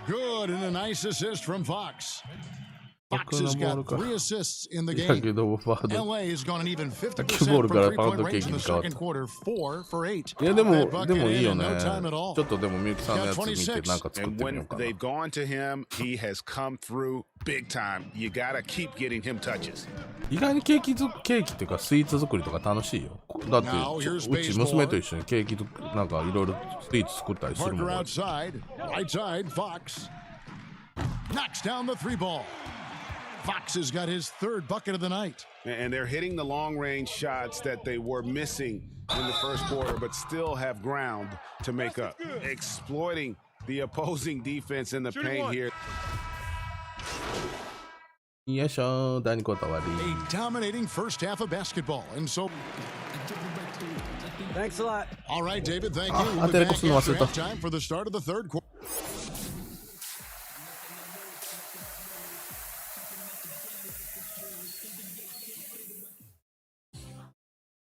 Good and a nice assist from Fox. Fox has got 3 assists in the だ game. けど、フォワード。 LA has gone an even ボー 50% ル from から 3-point パウンドケー range キ in に the 変わった。 second quarter, 4 for 8. いや、でも That bucket いい in よ in ね no time at all. ちょっとでもみゆきさんのやつ見て Got 26. なんか作っ And てみよ when うかな they've gone to him, he has come through big time. You got to keep getting him touches. 意外にケーキっていうかスイーツ作りとか楽しいよ。だってうち娘と一緒にケーキなんかいろいろスイーツ作ったりするもん。 Parker outside, right side, Fox knocks down the 3 ball. Fox has got his 3rd bucket of the night. And they're hitting the long range shots that they were missing in the first quarter, but still have ground to make up. Exploiting the opposing defense in the paint here. よいしょ、第2クォーター終わ A dominating first half of basketball, and so. Thanks a lot. All right, David, thank you. Ah, We'll be te back puse no after acertó. halftime for the start of the 3rd quarter.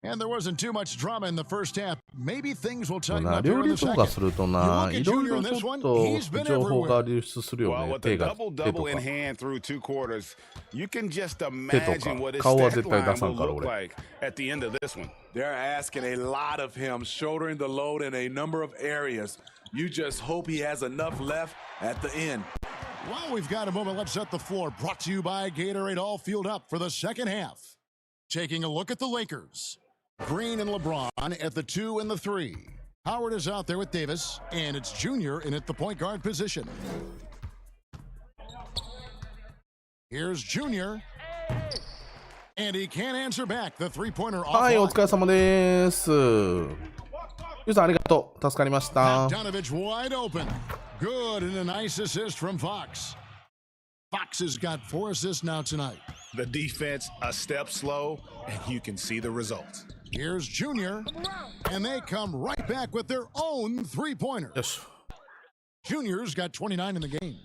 And there wasn't too much drama in the first half. Maybe things will り。 tighten な up here 料 in 理 the とか second. するとな、いろいろちょっと情報が流出するよ Well, ね。 with 手 a が double 手と double か in hand through 2 quarters, you can just 手と imagine か what his 顔は stat 絶対出 line さ will んから look 俺。 like at the end of this one. They're asking a lot of him, shouldering the load in a number of areas. You just hope he has enough left at the end. Well, we've got a moment. Let's set the floor. Brought to you by Gatorade, all fueled up for the second half. Taking a look at the Lakers. Green and LeBron at the 2 and the 3. Howard is out there with Davis, and it's Junior in at the point guard position. Here's Junior. And he can't answer back. The three-pointer off. はい、お疲れ様です。ゆうさんありがとう。助かりました。 Bogdanovich wide open. Good, and a nice assist from Fox. Fox has got 4 assists now tonight. The defense a step slow, and you can see the results. Here's Junior, and they come right back with their own three-pointer. よし。 Junior's got 29 in the game.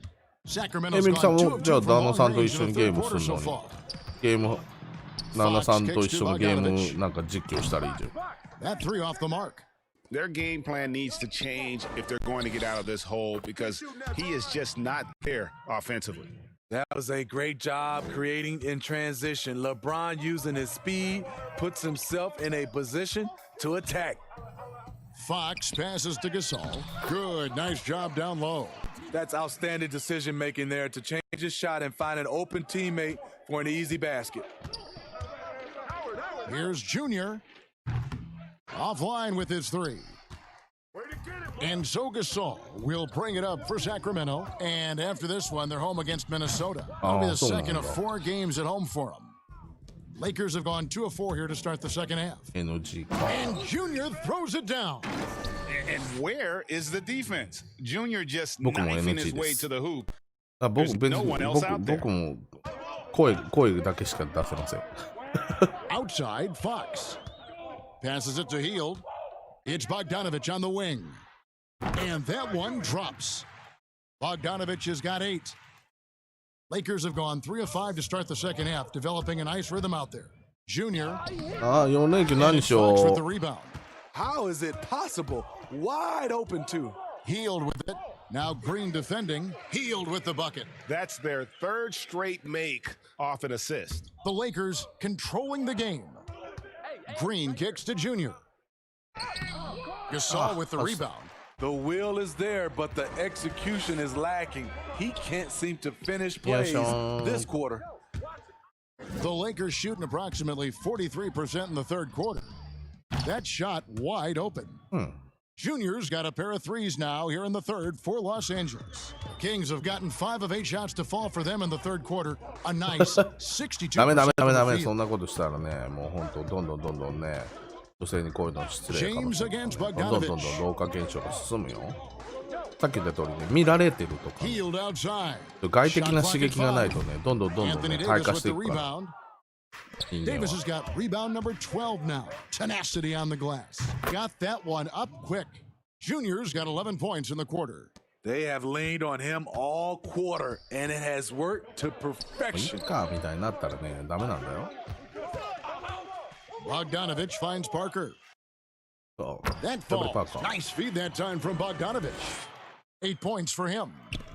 み Sacramento's ゆきさん gone 2 も of じゃあ 2 from 旦那 long さんと range 一緒 in に the ゲー third ム quarter する so のに far. ゲーム旦那さんと一緒にゲームなんか実況したらいいじゃん。 That 3 off the mark. Their game plan needs to change if they're going to get out of this hole because he is just not there offensively. That was a great job creating in transition. LeBron using his speed puts himself in a position to attack. Fox passes to Gasol. Good, nice job down low. That's outstanding decision making there to change his shot and find an open teammate for an easy basket. Here's Junior. Offline with his 3. And so Gasol will bring it up for Sacramento. And after this one, they're home against Minnesota. It'll be the second of 4 games at home for them. Lakers have gone 2 of 4 here to start the second half. NG か。 And Junior throws it down. And where is the defense? Junior just 僕も knifing his NG で way す。 to the hoop. あ、僕 There's 別 no に one else out there. 僕も声だけしか出せません。 Outside, Fox. Passes it to Hield. It's Bogdanovich on the wing. And that one drops. Bogdanovich has got 8. Lakers have gone 3 of 5 to start the second half, developing a nice rhythm out there. Junior. ああ、4連休何 And しよ Fox with う the。rebound. How is it possible? Wide open too. Hield with it. Now Green defending. Hield with the bucket. That's their 3rd straight make off an assist. The Lakers controlling the game. Green kicks to Junior. Gasol with the rebound. The will is there, but the execution is lacking. He can't seem to finish plays this quarter. The Lakers shooting approximately 43% in the 3rd quarter. That shot wide open. Junior's got a pair of 3s now here in the 3rd for Los Angeles. The Kings have gotten 5 of 8 shots to fall for them in the 3rd quarter. A nice 62%. ダメダメダメダメ。 from the そ field. んなことしたらね、もう本当どんどんね、女性にこういうの失礼かも James しれない。 against どんど Bogdanovich. ん老化現象が進むよ。さっき言った通りね、見られてるとか、 Hield outside. 外的な刺激がないとね、どんどんね、 Anthony 退 Davis 化し with てい the くから。 rebound. 人間 Davis は has got rebound number 12 now. Tenacity on the glass. Got that one up quick. Junior's got 11 points in the quarter. They have leaned on him all quarter, and it has worked to い perfection. いかみたいになったらね、ダメなんだよ。 Bogdanovich finds Parker. そう That ダブルパ falls. ーカー。 Nice feed that time from Bogdanovich. 8 points for him.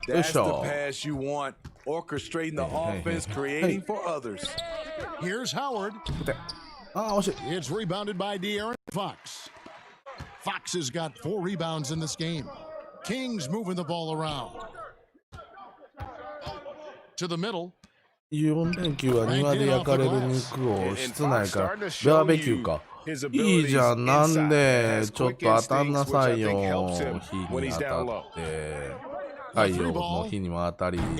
That's Good the shot. pass you want. orchestrating the offense, creating for others. Here's Howard. ああ、惜しい。 It's rebounded by De'Aaron Fox. Fox has got 4 rebounds in this game. Kings moving the ball around. To the middle. 4連休は庭で焼かれる肉を室内からバーベキューか。いいじゃん。なんでちょっと当たんなさいよ。日に当たって。太陽の日にも当たり、バー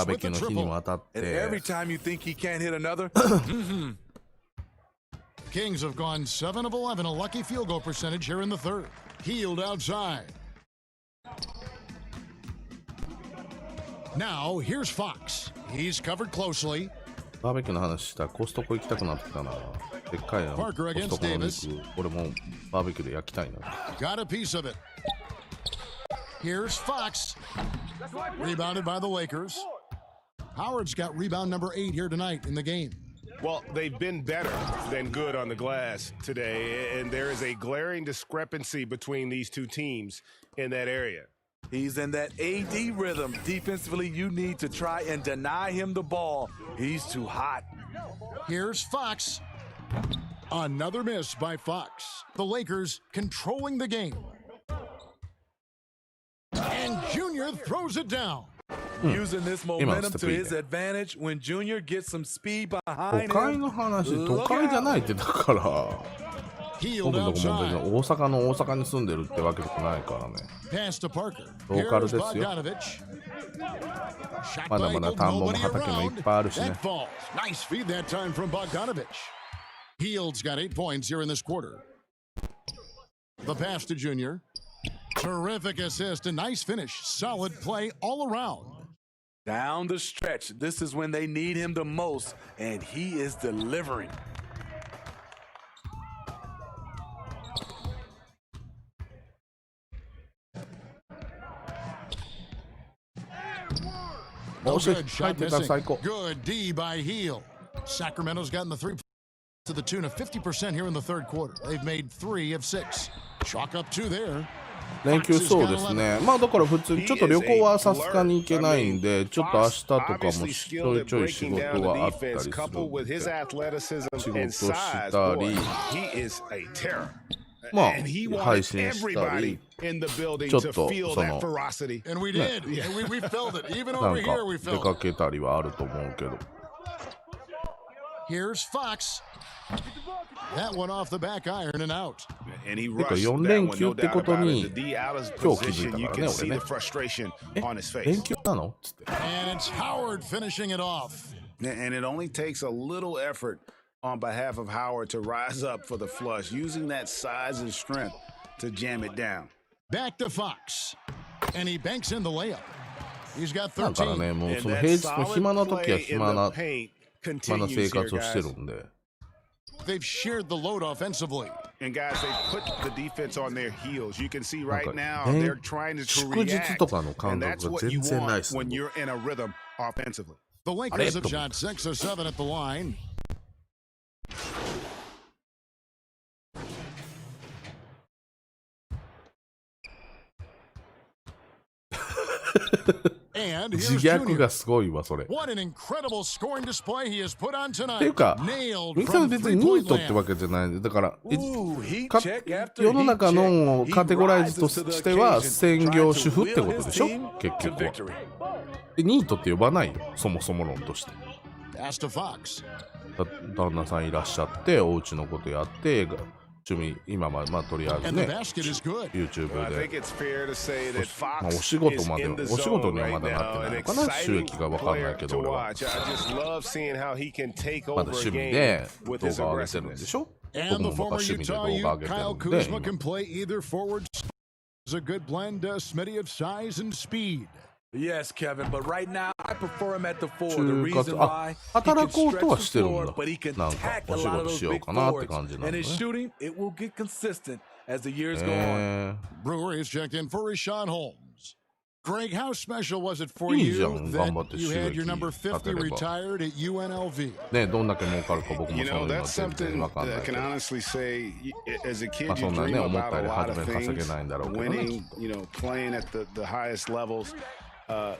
ベキューの日にも当たって。Every time you think he can't hit another. Kings have gone 7 of 11, a lucky field goal percentage here in the third. Healed outside. Now, here's Fox. He's covered closely. バーベキューの話したらコストコ行きたくなってきたな。でっかいな。コストコの肉、俺もバーベキューで焼きたいな。Got a piece of it. Here's Fox. Rebounded by the Lakers. Howard's got rebound number 8 here tonight in the game. Well, they've been better than good on the glass today, and there is a glaring discrepancy between these two teams in that area. He's in that AD rhythm. Defensively, you need to try and deny him the ball. He's too hot. Here's Fox. Another miss by Fox. The Lakers controlling the game. And Junior throws it down. Using this momentum to his advantage when Junior gets some speed behind him. 都会の話、都会じゃないってだから。僕のとこも全然大阪の大阪に住んでるってわけでもないからね。ローカルですよ。まだまだ田んぼも畑もいっぱいあるしね。Nice feed that time from Bogdanovich. Hield's got 8 points here in this quarter. The pass to Junior. Terrific assist, a nice finish. Solid play all around. Down the stretch, this is when they need him the most, and he is delivering. Good shot missing. Good D by Hield. Sacramento's gotten the 3 to the tune of 50% here in the third quarter. They've made 3 of 6. Chalk up 2 there. 連休そうですね。まあだから普通にちょっと旅行はさすがに行けないんで、ちょっと明日とかもちょいちょい仕事があったりするんで、仕事したり、まあ配信したり、ちょっとその、ね、なんか出かけたりはあると思うけど。Here's Fox. That one off the back iron and out. てか4連休ってことに今日気づいたからね、俺ね。連休なのつって。And it's Howard finishing it off. And it only takes a little effort on behalf of Howard to rise up for the flush, using that size and strength to jam it down. Back to Fox. And he banks in the layup. He's got 13. だからね、もうその平日の暇な時は暇な生活をしてるんで。They've shared the load offensively. And guys, they put the defense on their heels. You can see right now they're trying to react. And that's what you want when you're in a rhythm offensively. The Lakers have shot 6 or 7 at the line. And 自虐がすごいわ、それ。 What an incredible scoring display he has put on ってい tonight. うか、ミサは別にニートってわけじゃないんで、だから世の中のカテゴライズとしては専業主婦ってことでしょ、結局は。ニートって呼ばないよ、そもそも論として。旦那さんいらっしゃって、お家のことやって、趣味、今まあとりあえずね、YouTube で、まあ、お仕事にはまだなってないのかな、収益が分かんないけど、俺は。まだ趣味で動画を上げてるんでしょ、僕もまた趣味で動画上げてるんで。Yes, Kevin, but right now I prefer him at the 4. The reason why 働こうとはしてるんだ。なんかお仕事しようかなって感じなんだね。And his shooting, it will get consistent as the years go on. Brewer is checked in for Rashawn Holmes. Greg, how special was it for you that you had your number 50 retired at UNLV? ね、どんだけ儲かるか僕もそういうの全然わかんないけど。まあそんなね、思ったより初め稼げないんだろうけどね。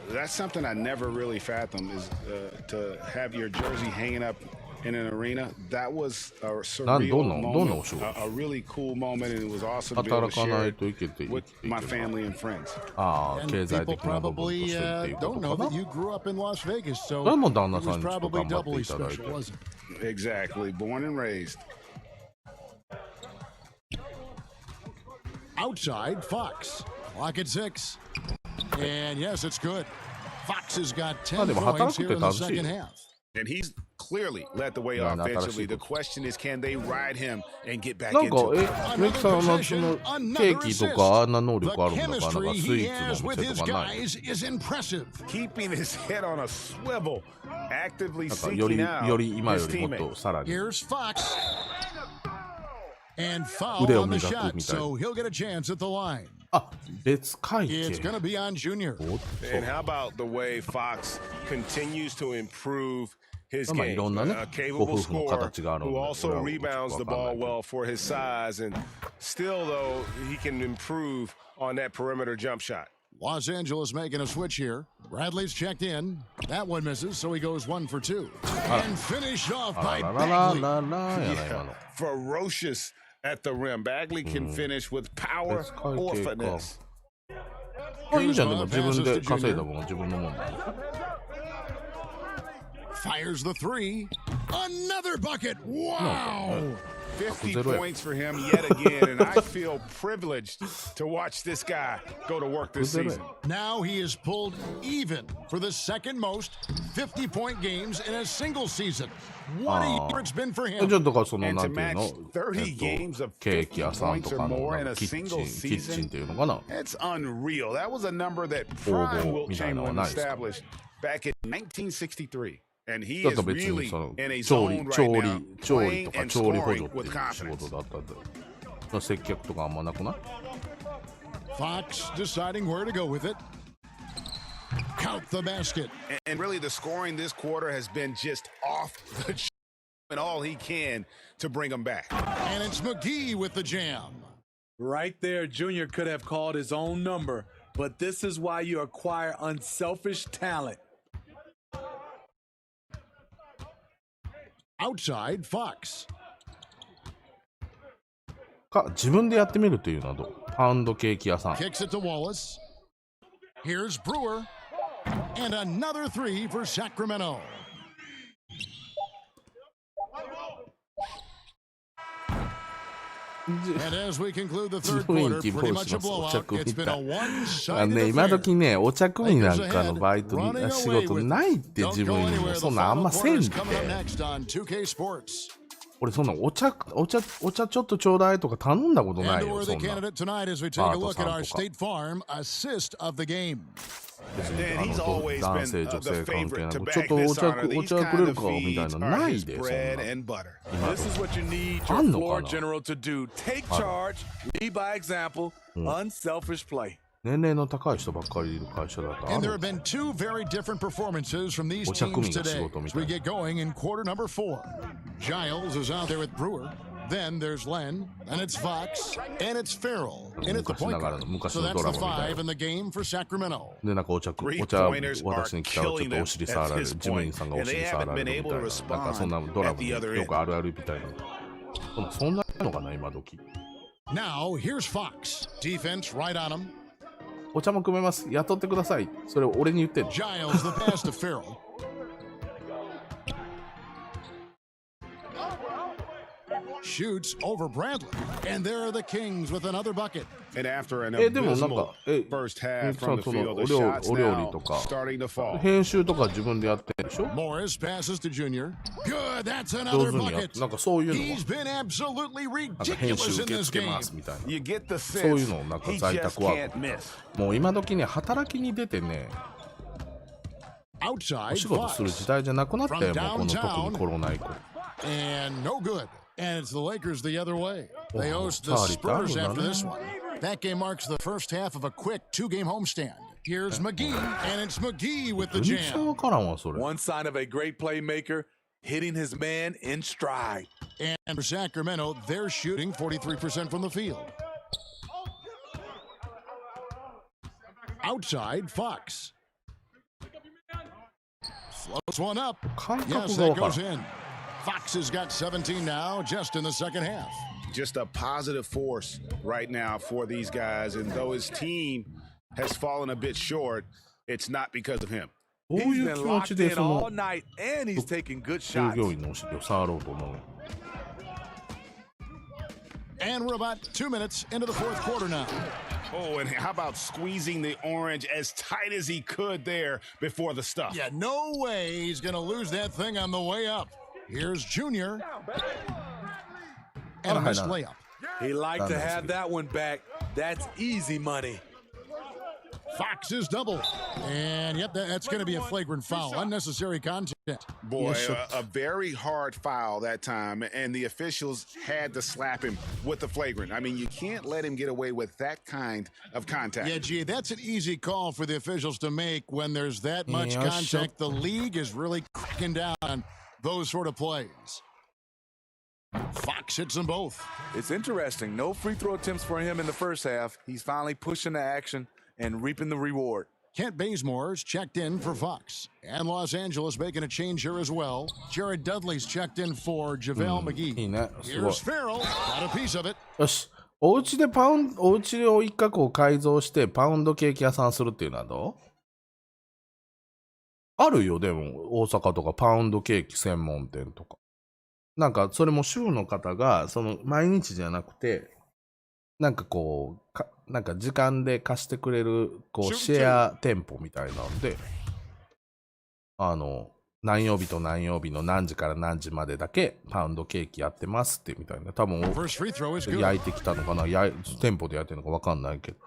That's something I never really fathomed is to have your jersey hanging up in an arena. That was a surreal moment, a really cool moment, and it was awesome to be able to share it with my family and friends. And people probably don't know that you grew up in Las Vegas, so it was probably doubly special, wasn't it? Exactly, born and raised. Outside, Fox. Clock at 6. And yes, it's good. Fox has got 10 points here in the second half. And he's clearly led the way offensively. The question is, can they ride him and get back into it? The chemistry he has with his guys is impressive. Keeping his head on a swivel, actively seeking out his teammates. Here's Fox. And foul on the shot, so he'll get a chance at the line. It's going to be on Junior. And how about the way Fox continues to improve his game? A capable scorer who also rebounds the ball well for his size, and still, though, he can improve on that perimeter jump shot. Los Angeles making a switch here. Bradley's checked in. That one misses, so he goes 1 for 2. And finished off by Bagley. Ferocious at the rim. Bagley can finish with power or finesse. Fires the 3. Another bucket. Wow. 50 points for him yet again, and I feel privileged to watch this guy go to work this season. Now he is pulled even for the second most 50-point games in a single season. What a year it's been for him. And to match 30 games of 50 points or more in a single season, it's unreal. That was a number that prime Wilt Chamberlain established back in 1963. And he is really in a zone right now, playing and scoring with confidence. Fox deciding where to go with it. Count the basket. And really the scoring this quarter has been just off the chain, and all he can to bring him back. And it's McGee with the jam. Right there, Junior could have called his own number, but this is why you acquire unselfish talent. Outside, Fox. 自分でやってみるというのはどう？パウンドケーキ屋さん。 Kicks it to Wallace. Here's Brewer. And another 3 for Sacramento. And as we conclude the third quarter, pretty much a blowout. It's been a one-sided affair. 今時ね、お茶組なんかのバイト仕事ないって自分にもそんなあんませんって。俺そんなお茶ちょっとちょうだいとか頼んだことないよ。そんな。パートさんとか。別に男性女性関係なくちょっとお茶くれるかみたいなのないでそんな。あんのかな。年齢の高い人ばっかりいる会社だとある。And there have been 2 very different performances from these teams today as we get going in quarter number 4. Giles is out there with Brewer. Then there's Len, and it's Fox, and it's Farrell, and it's the point guard. So that's the 5 in the game for Sacramento. でなんかお茶渡しに来たらちょっとお尻触られる、ジムニーさんがお尻触られるみたいな、なんかそんなドラムによくあるあるみたいな。そんなのかな今時。Now here's Fox. Defense right on him. お茶も組めます。雇ってください。それ俺に言ってんの。Giles the pass to Farrell. Shoots over Bradley, and there are the Kings with another bucket. And after an abysmal first half from the field, the shots now starting to fall. 編集とか自分でやってるでしょ。 Morris passes to Junior. Good, that's another bucket. なんかそういうの He's been absolutely ridiculous in this game. みたいな。 You get the そういう sense のなんか he 在 just 宅ワ can't ー miss. ク。もう今時ね働きに出てね。 Outside, お仕事する時代じゃなくなったよ。もうこの特にコロナ以降。 And no good. And it's the Lakers the other way. They host the Spurs after this one. That game marks the first half of a quick 2-game homestand. Here's McGee, and it's McGee with the jam. One sign of a great playmaker, hitting his man in stride. And for Sacramento, they're shooting 43% from the field. Outside, Fox. Floats one up. 感覚 Yes, が that わから goes ん。 in. Fox has got 17 now, just in the second half. Just a positive force right now for these guys. And though his team has fallen a bit short, it's not because of him. どう He's いう been 気持 locked ちで in その all night, and he's taking good 従 shots. 業員のお尻を触ろうと思うの？ And we're about 2 minutes into the fourth quarter now. Oh, and how about squeezing the orange as tight as he could there before the stuff? Yeah, no way he's going to lose that thing on the way up. Here's Junior. And a missed layup. He liked to have that one back. That's easy money. Fox is double. And yep, that's going to be a flagrant foul. Unnecessary contact. Boy, a very hard foul that time, and the officials had to slap him with the flagrant. I mean, you can't let him get away with that kind of contact. Yeah, gee, that's an easy call for the officials to make when there's that much contact. The league is really cracking down on those sort of plays. Fox hits them both. It's interesting. No free throw attempts for him in the first half. He's finally pushing the action and reaping the reward. Kent Bazemore's checked in for Fox. And Los Angeles making a change here as well. Jared Dudley's checked in for JaVale McGee. いいね。すごい。 Here's Farrell. Got a piece of it. よし。お家を一角を改造してパウンドケーキ屋さんするっていうのはどう？あるよ、でも、大阪とかパウンドケーキ専門店とか。なんか、それも主婦の方が、毎日じゃなくて、なんかこう、なんか時間で貸してくれる、シェア店舗みたいなんで、何曜日と何曜日の何時から何時までだけパウンドケーキやってますってみたいな。多分、焼いてきたのかな、店舗でやってるのかわかんないけど。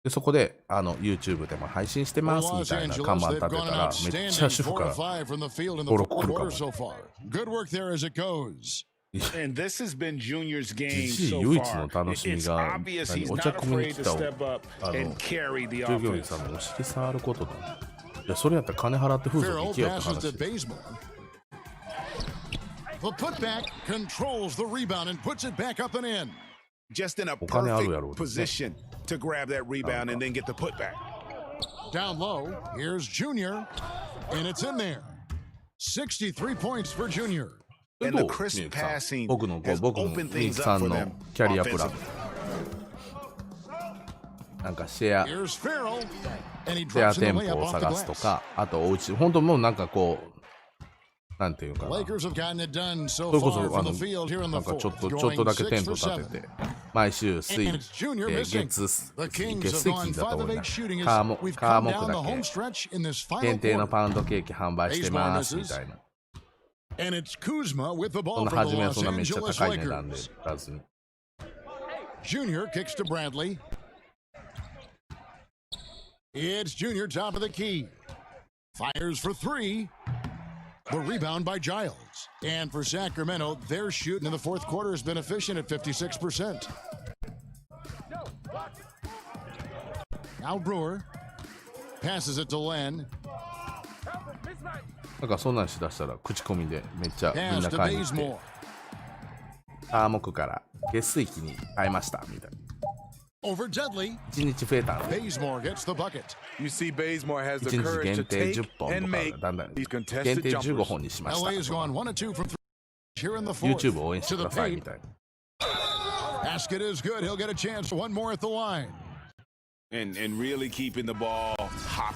でそこでYouTube でも配信してますみたいな看板立てたらめっちゃ主婦からボロ来るかも。And this has been Junior's game 唯 so 一 far. の楽しみ It's が obvious he's お茶 not 組みに afraid 来 to た step up and carry the 従業員 offense. さんのお尻触ることだ。いやそれやったら金払って風俗行けよって話。 The putback controls the rebound and puts it back up and in. Just in a perfect position to grab that rebound and then get the putback. Down low, here's Junior, and it's in there. 63 points for Junior. And the crisp passing 僕の has ミ opened キ things さ up ん for の them キャリアプラン。 offensively. なんかシェア Here's Farrell, and he シェア drops in 店 the layup 舗を off the 探すと glass. か、あとお家、本当もうなんかこう、なんていうかな。 Lakers have gotten it done so それこ far そ from the field here in な the んかちょ fourth, っとだ going けテン 6 ト for 立て 7. て、毎週水、 And it's Junior missing. 月 The Kings 水 have 金 gone だと 5 of 思う 8 な。shooting カ as ー we've 木 come だ down the け home stretch in this final 限定の quarter. パウンドケーキ販売してますみたいな。 And it's Kuzma with the そ ball の for the 初めは Los そんなめっちゃ Angeles 高い値段で Lakers. 売らずに。 Junior kicks to Bradley. It's Junior top of the key. Fires for three. The rebound by Giles. And for Sacramento, their shooting in the fourth quarter has been efficient at 56%. Now Brewer passes it to Len. なんかそんなんしだしたら口コミでめっちゃみん Pass な to 買いに行って Bazemore. カー木から月水期に変えましたみたいな。 Over Dudley. 1日増えたんで Bazemore gets the bucket. You see, Bazemore has the 1日 courage 限 to 定 take 10本 and とか make だんだん these 限 contested 定15 jumpers. 本にしまし LA has た gone 1 of 2 from 3 here in the fourth. YouTube 応援して To く the ださい paint. みたいな。 Basket is good. He'll get a chance. One more at the line. And really keeping the ball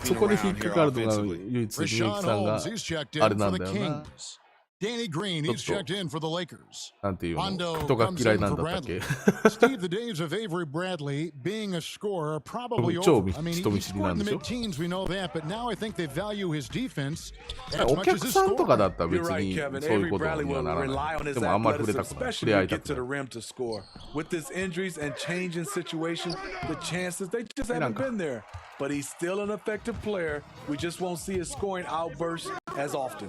そ hopping こで引っ around か here かるのが offensively. 唯一みゆき Rashawn さんが Holmes, he's checked あ in れな for ん the だよな。 Kings. Danny Green, he's checked in for the Lakers. なんていうの Hondo 人が comes 嫌い in なん for だったっけ Bradley. Steve, the days of Avery Bradley being a scorer are probably 超 over. I mean, he 人見知りな scored ん in で the しょ mid-teens, we know that, but now I think they value his defense as お much 客 as his さんとかだ scoring. ったら You're 別 right, に Kevin. そういう Avery こと Bradley には will なら rely な on い。 his でもあんまり触れ athleticism, たくない。触 especially れ合 when い you た get く to な the い。 rim to score. With his injuries and changing situation, the chances they just haven't been there. But he's still an effective player. We just won't see his scoring outbursts as often.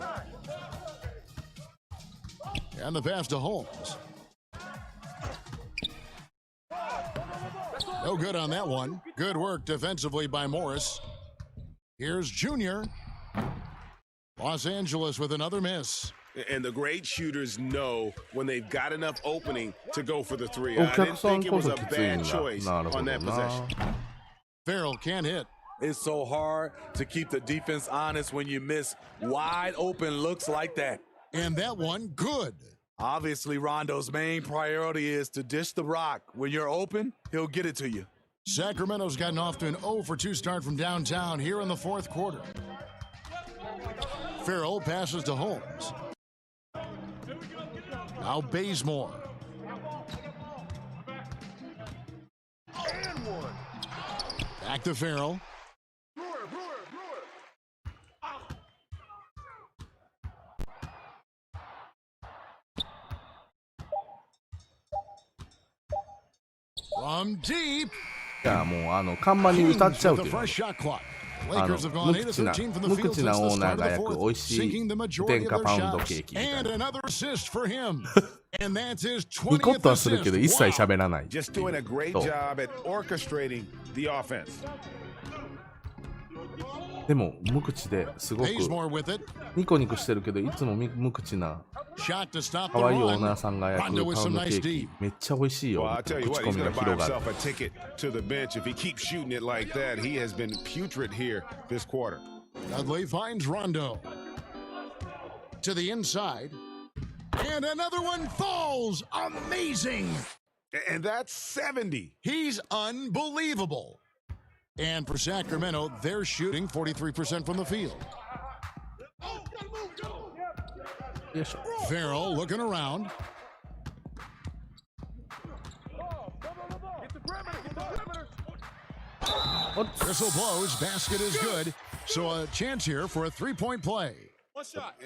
And the pass to Holmes. No good on that one. Good work defensively by Morris. Here's Junior. Los Angeles with another miss. And the great shooters know when they've got enough opening to go for the three. お I 客 didn't さん think it こ was そ a きついん bad だ。 choice なるほ on ど that な。 possession. Farrell can't hit. It's so hard to keep the defense honest when you miss wide open looks like that. And that one, good. Obviously, Rondo's main priority is to dish the rock. When you're open, he'll get it to you. Sacramento's gotten off to an 0 for 2 start from downtown here in the fourth quarter. Farrell passes to Holmes. Now Bazemore. Back to Farrell. From deep. いやもう看板に歌っちゃうという無口なオーナーが焼く美味しい天下パウンドケーキみたいなニコッとはするけど一切喋らないでも無口ですごくニコニコしてるけどいつも無口な可愛いオーナーさんが焼くパウンドケーキめっちゃ美味しいよ口コミが広がるDudley finds Rondo to the inside and another one falls. Amazing. And that's 70. He's unbelievable. And for Sacramento, they're shooting 43% from the field. Yes. Farrell looking around. Whistle blows, basket is good. So a chance here for a three-point play.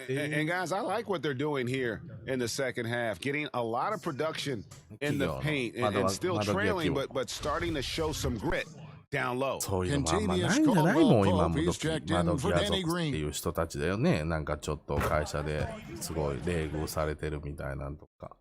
And guys, I like what they're doing here in the second half. Getting a lot of production in the paint and still trailing, but starting to show some grit down low. そういうのもあんまないんじゃないもう今も窓際族っていう人たちだよね。なんかちょっと会社ですごい冷遇されてるみたいなんとか。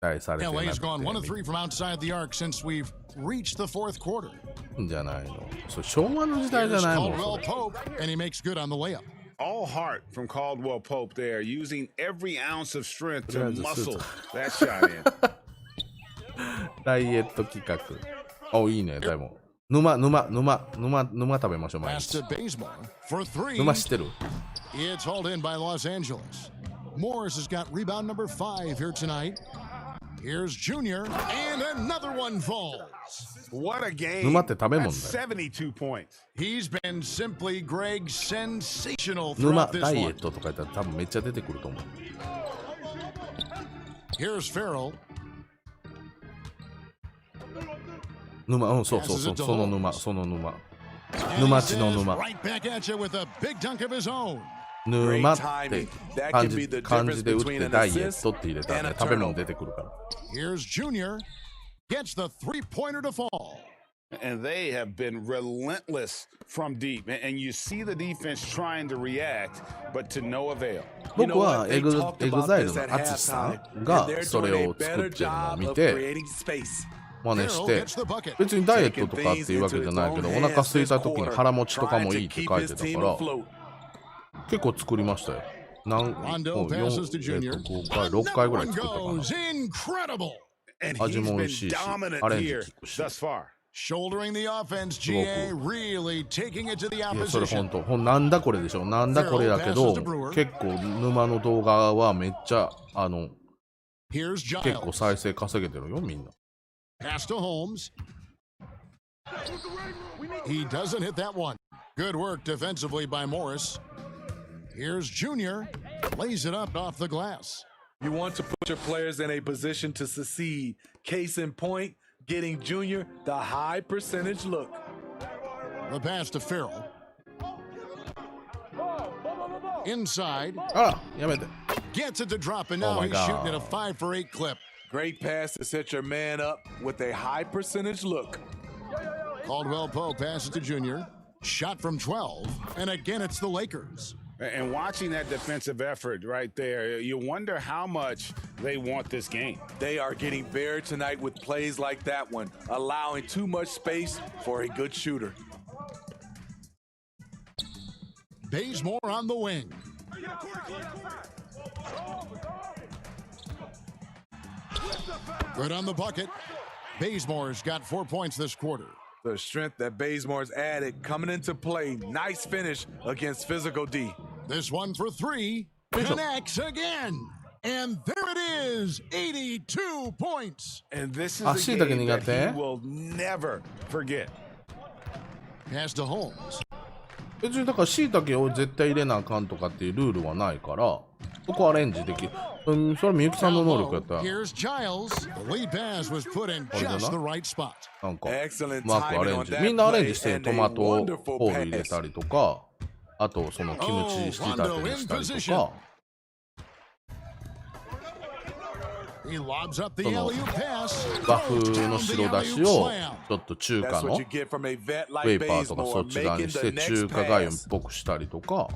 期待されてなくて。LA's gone 1 of 3 from outside the arc since we've reached the fourth quarter. じゃないの。それ昭和の時代じゃないもん。Caldwell Pope and he makes good on the layup. All heart from Caldwell Pope there, using every ounce of strength to muscle that shot in. ダイエット企画。お、いいね、でも。沼食べましょう、毎日。沼知ってる？ It's hauled in by Los Angeles. Morris has got rebound number 5 here tonight. Here's Junior, and another one falls. What a game. 沼って食べ物だよ。72 points. He's been simply, Greg, sensational 沼 throughout this ダイエッ one. トとか言ったら多分めっちゃ出てくると思う。Here's Farrell. 沼、うん、そう、その沼。沼地の沼。 Right back at you with a big dunk of his own. 沼って漢字で打ってダイエットって入れたらね、食べ物出てくるから。Here's Junior. Gets the three-pointer to fall. And they have been relentless from deep. And you see the defense trying to react, but to no avail. 僕はエグザイルの淳さんがそれを作ってるのを見て真似して別にダイエットとかっていうわけじゃないけどお腹空いた時に腹持ちとかもいいって書いてたから結構作りましたよ。5回6回ぐらい作ったかな。味も美味しいしアレンジ効くし。Shouldering the offense, GA really taking it to the いやそれ opposition. 本当なんだこれでしょ。なんだこれやけど結構沼の動画はめっちゃHere's 結構 Giles. 再生稼げてるよみんな。 Pass to Holmes. He doesn't hit that one. Good work defensively by Morris. Here's Junior. Lays it up off the glass. You want to put your players in a position to succeed. Case in point, getting Junior the high percentage look. The pass to Farrell. Inside. あらやめて。 Gets it to drop, and now my he's God. shooting at a 5 for 8 clip. Great pass to set your man up with a high percentage look. Caldwell Pope passes to Junior. Shot from 12, and again it's the Lakers. And watching that defensive effort right there, you wonder how much they want this game. They are getting buried tonight with plays like that one, allowing too much space for a good shooter. Bazemore on the wing. Good on the bucket. Bazemore's got 4 points this quarter. The strength that Bazemore's added coming into play. Nice finish against physical D. This one for three. Connects again. And there it is. 82 points. And this is a game that he will never forget. Pass to Holmes. 別にだから椎茸を絶対入れなあかんとかっていうルールはないから、そこアレンジできる。それみゆきさんの能力やったら。Here's Giles. The lead pass was put in just the right spot. なんか、うまくアレンジ。みんなアレンジしてるトマトをホール入れたりとか、あとそのキムチ仕立てにしたりとか。He lobs up the alley-oop pass. 和風の白だしをちょっと中華のウェイパーとかそっち側にして中華がゆっぽくしたりとか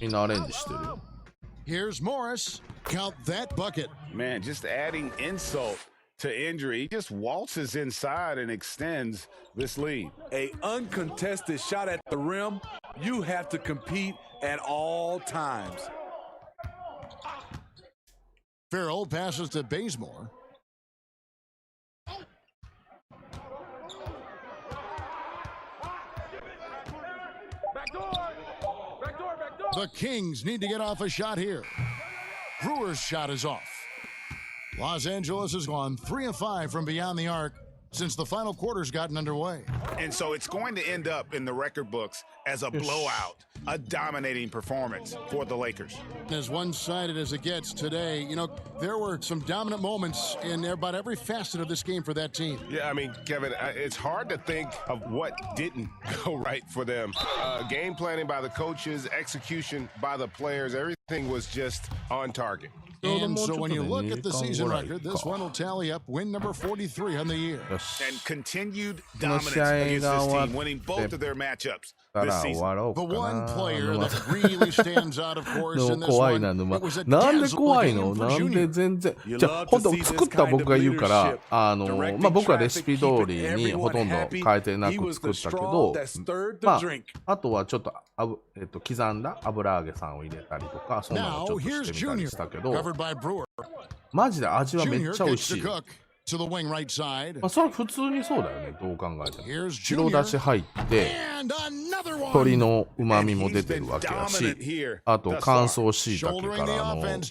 みんなアレンジしてる。 Here's Morris. Count that bucket. Man, just adding insult to injury. He just waltzes inside and extends this lead. A uncontested shot at the rim. You have to compete at all times. Farrell passes to Bazemore. The Kings need to get off a shot here. Brewer's shot is off. Los Angeles has gone 3 of 5 from beyond the arc since the final quarter's gotten underway. And so it's going to end up in the record books as a blowout, a dominating performance for the Lakers. As one-sided as it gets today, you know, there were some dominant moments in about every facet of this game for that team. Yeah, I mean, Kevin, it's hard to think of what didn't go right for them. Game planning by the coaches, execution by the players, everything was just on target. And so when you look at the season record, this one will tally up win number 43 on the year. And continued dominance against this team, winning both of their matchups this season. The one player that really stands out, of course, in this one, it was a なんで怖いの dazzle なんで全然じゃあ本当作った僕が言うからまあ僕はレシピ通りにほとんど変えてなく作ったけどまああとはちょっと刻んだ油揚げさんを入れたりとかそんなのちょっとしてみたりしたけどマジで味はめっちゃ美味しい。To the wing right side. まあそれ普通にそうだよねどう考えても白だし入って鶏の旨味も出てるわけやしあと乾燥しいたけからねお出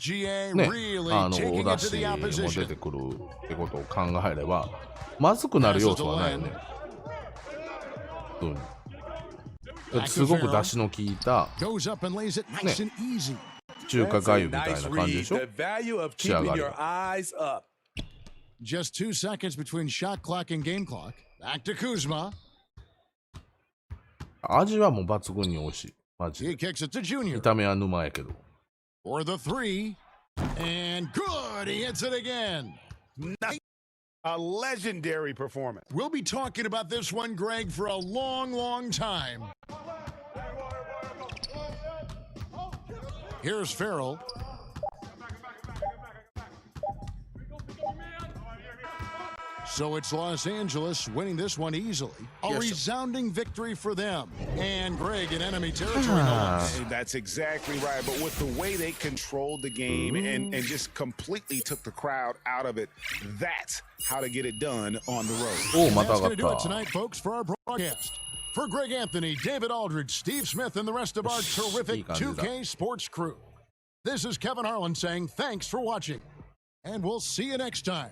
汁も出てくるってことを考えればまずくなる要素はないよね普通にすごく出汁の効いたね中華がゆみたいな感じでしょ仕上がりがJust 2 seconds between shot clock and game clock. Back to Kuzma. 味はもう抜群に美味しい。マジで。He kicks it to Junior. 見た目は沼やけど。For the three. And good. He hits it again. A legendary performance. We'll be talking about this one, Greg, for a long, long time. Here's Farrell. So it's Los Angeles winning this one easily. A resounding victory for them. And Greg in enemy territory. That's exactly right. But with the way they controlled the game and just completely took the crowd out of it, that's how to get it done on the road. And that's going to do it tonight, folks, for our broadcast. For Greg Anthony, David Aldridge, Steve Smith, and the rest of our terrific 2K Sports crew. This is Kevin Harlan saying thanks for watching. And we'll see you next time.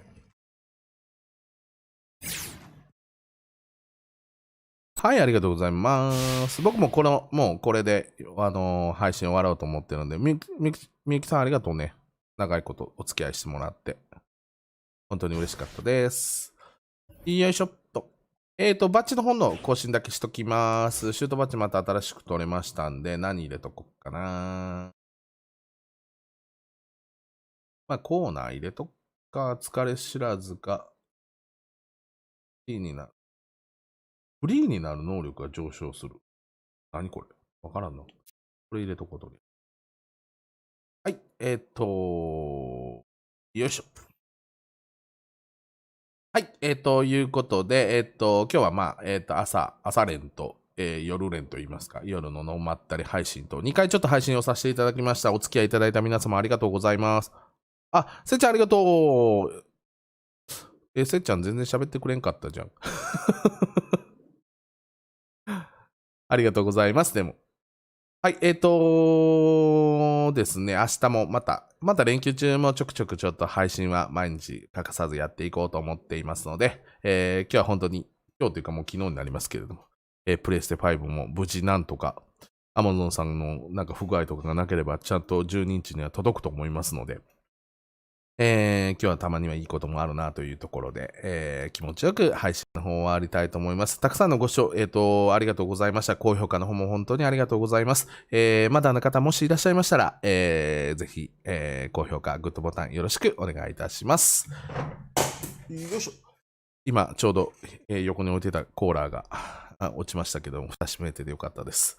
はい、ありがとうございます。僕ももうこれで、配信終わろうと思ってるので、みゆきさんありがとうね。長いことお付き合いしてもらって。本当に嬉しかったです。よいしょっと。バッチの方の更新だけしときます。シュートバッチまた新しく取れましたんで、何入れとこっかな。まあ、コーナー入れとくか、疲れ知らずか、フリーになる。フリーになる能力が上昇する。何これわからんのこれ入れとこうとり。はい。よいしょ。はい。ということで、今日はまあ、朝練と、夜練と言いますか、夜のまったり配信と、2回ちょっと配信をさせていただきました。お付き合いいただいた皆様ありがとうございます。あ、せっちゃんありがとう。せっちゃん全然喋ってくれんかったじゃん。ありがとうございます。でも。はい、ですね、明日もまた連休中もちょくちょくちょっと配信は毎日欠かさずやっていこうと思っていますので、今日は本当に、今日というかもう昨日になりますけれども、プレイステ5も無事なんとか、Amazon さんのなんか不具合とかがなければちゃんと12日には届くと思いますので、今日はたまにはいいこともあるなというところで、気持ちよく配信の方を終わりたいと思います。たくさんのご視聴、ありがとうございました。高評価の方も本当にありがとうございます。まだの方もしいらっしゃいましたら、ぜひ、高評価、グッドボタンよろしくお願いいたします。よいしょ。今、ちょうど、横に置いてたコーラが落ちましたけども、蓋閉めててよかったです。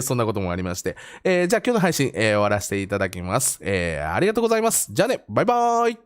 そんなこともありまして。じゃあ今日の配信、終わらせていただきます。ありがとうございます。じゃあね、バイバーイ。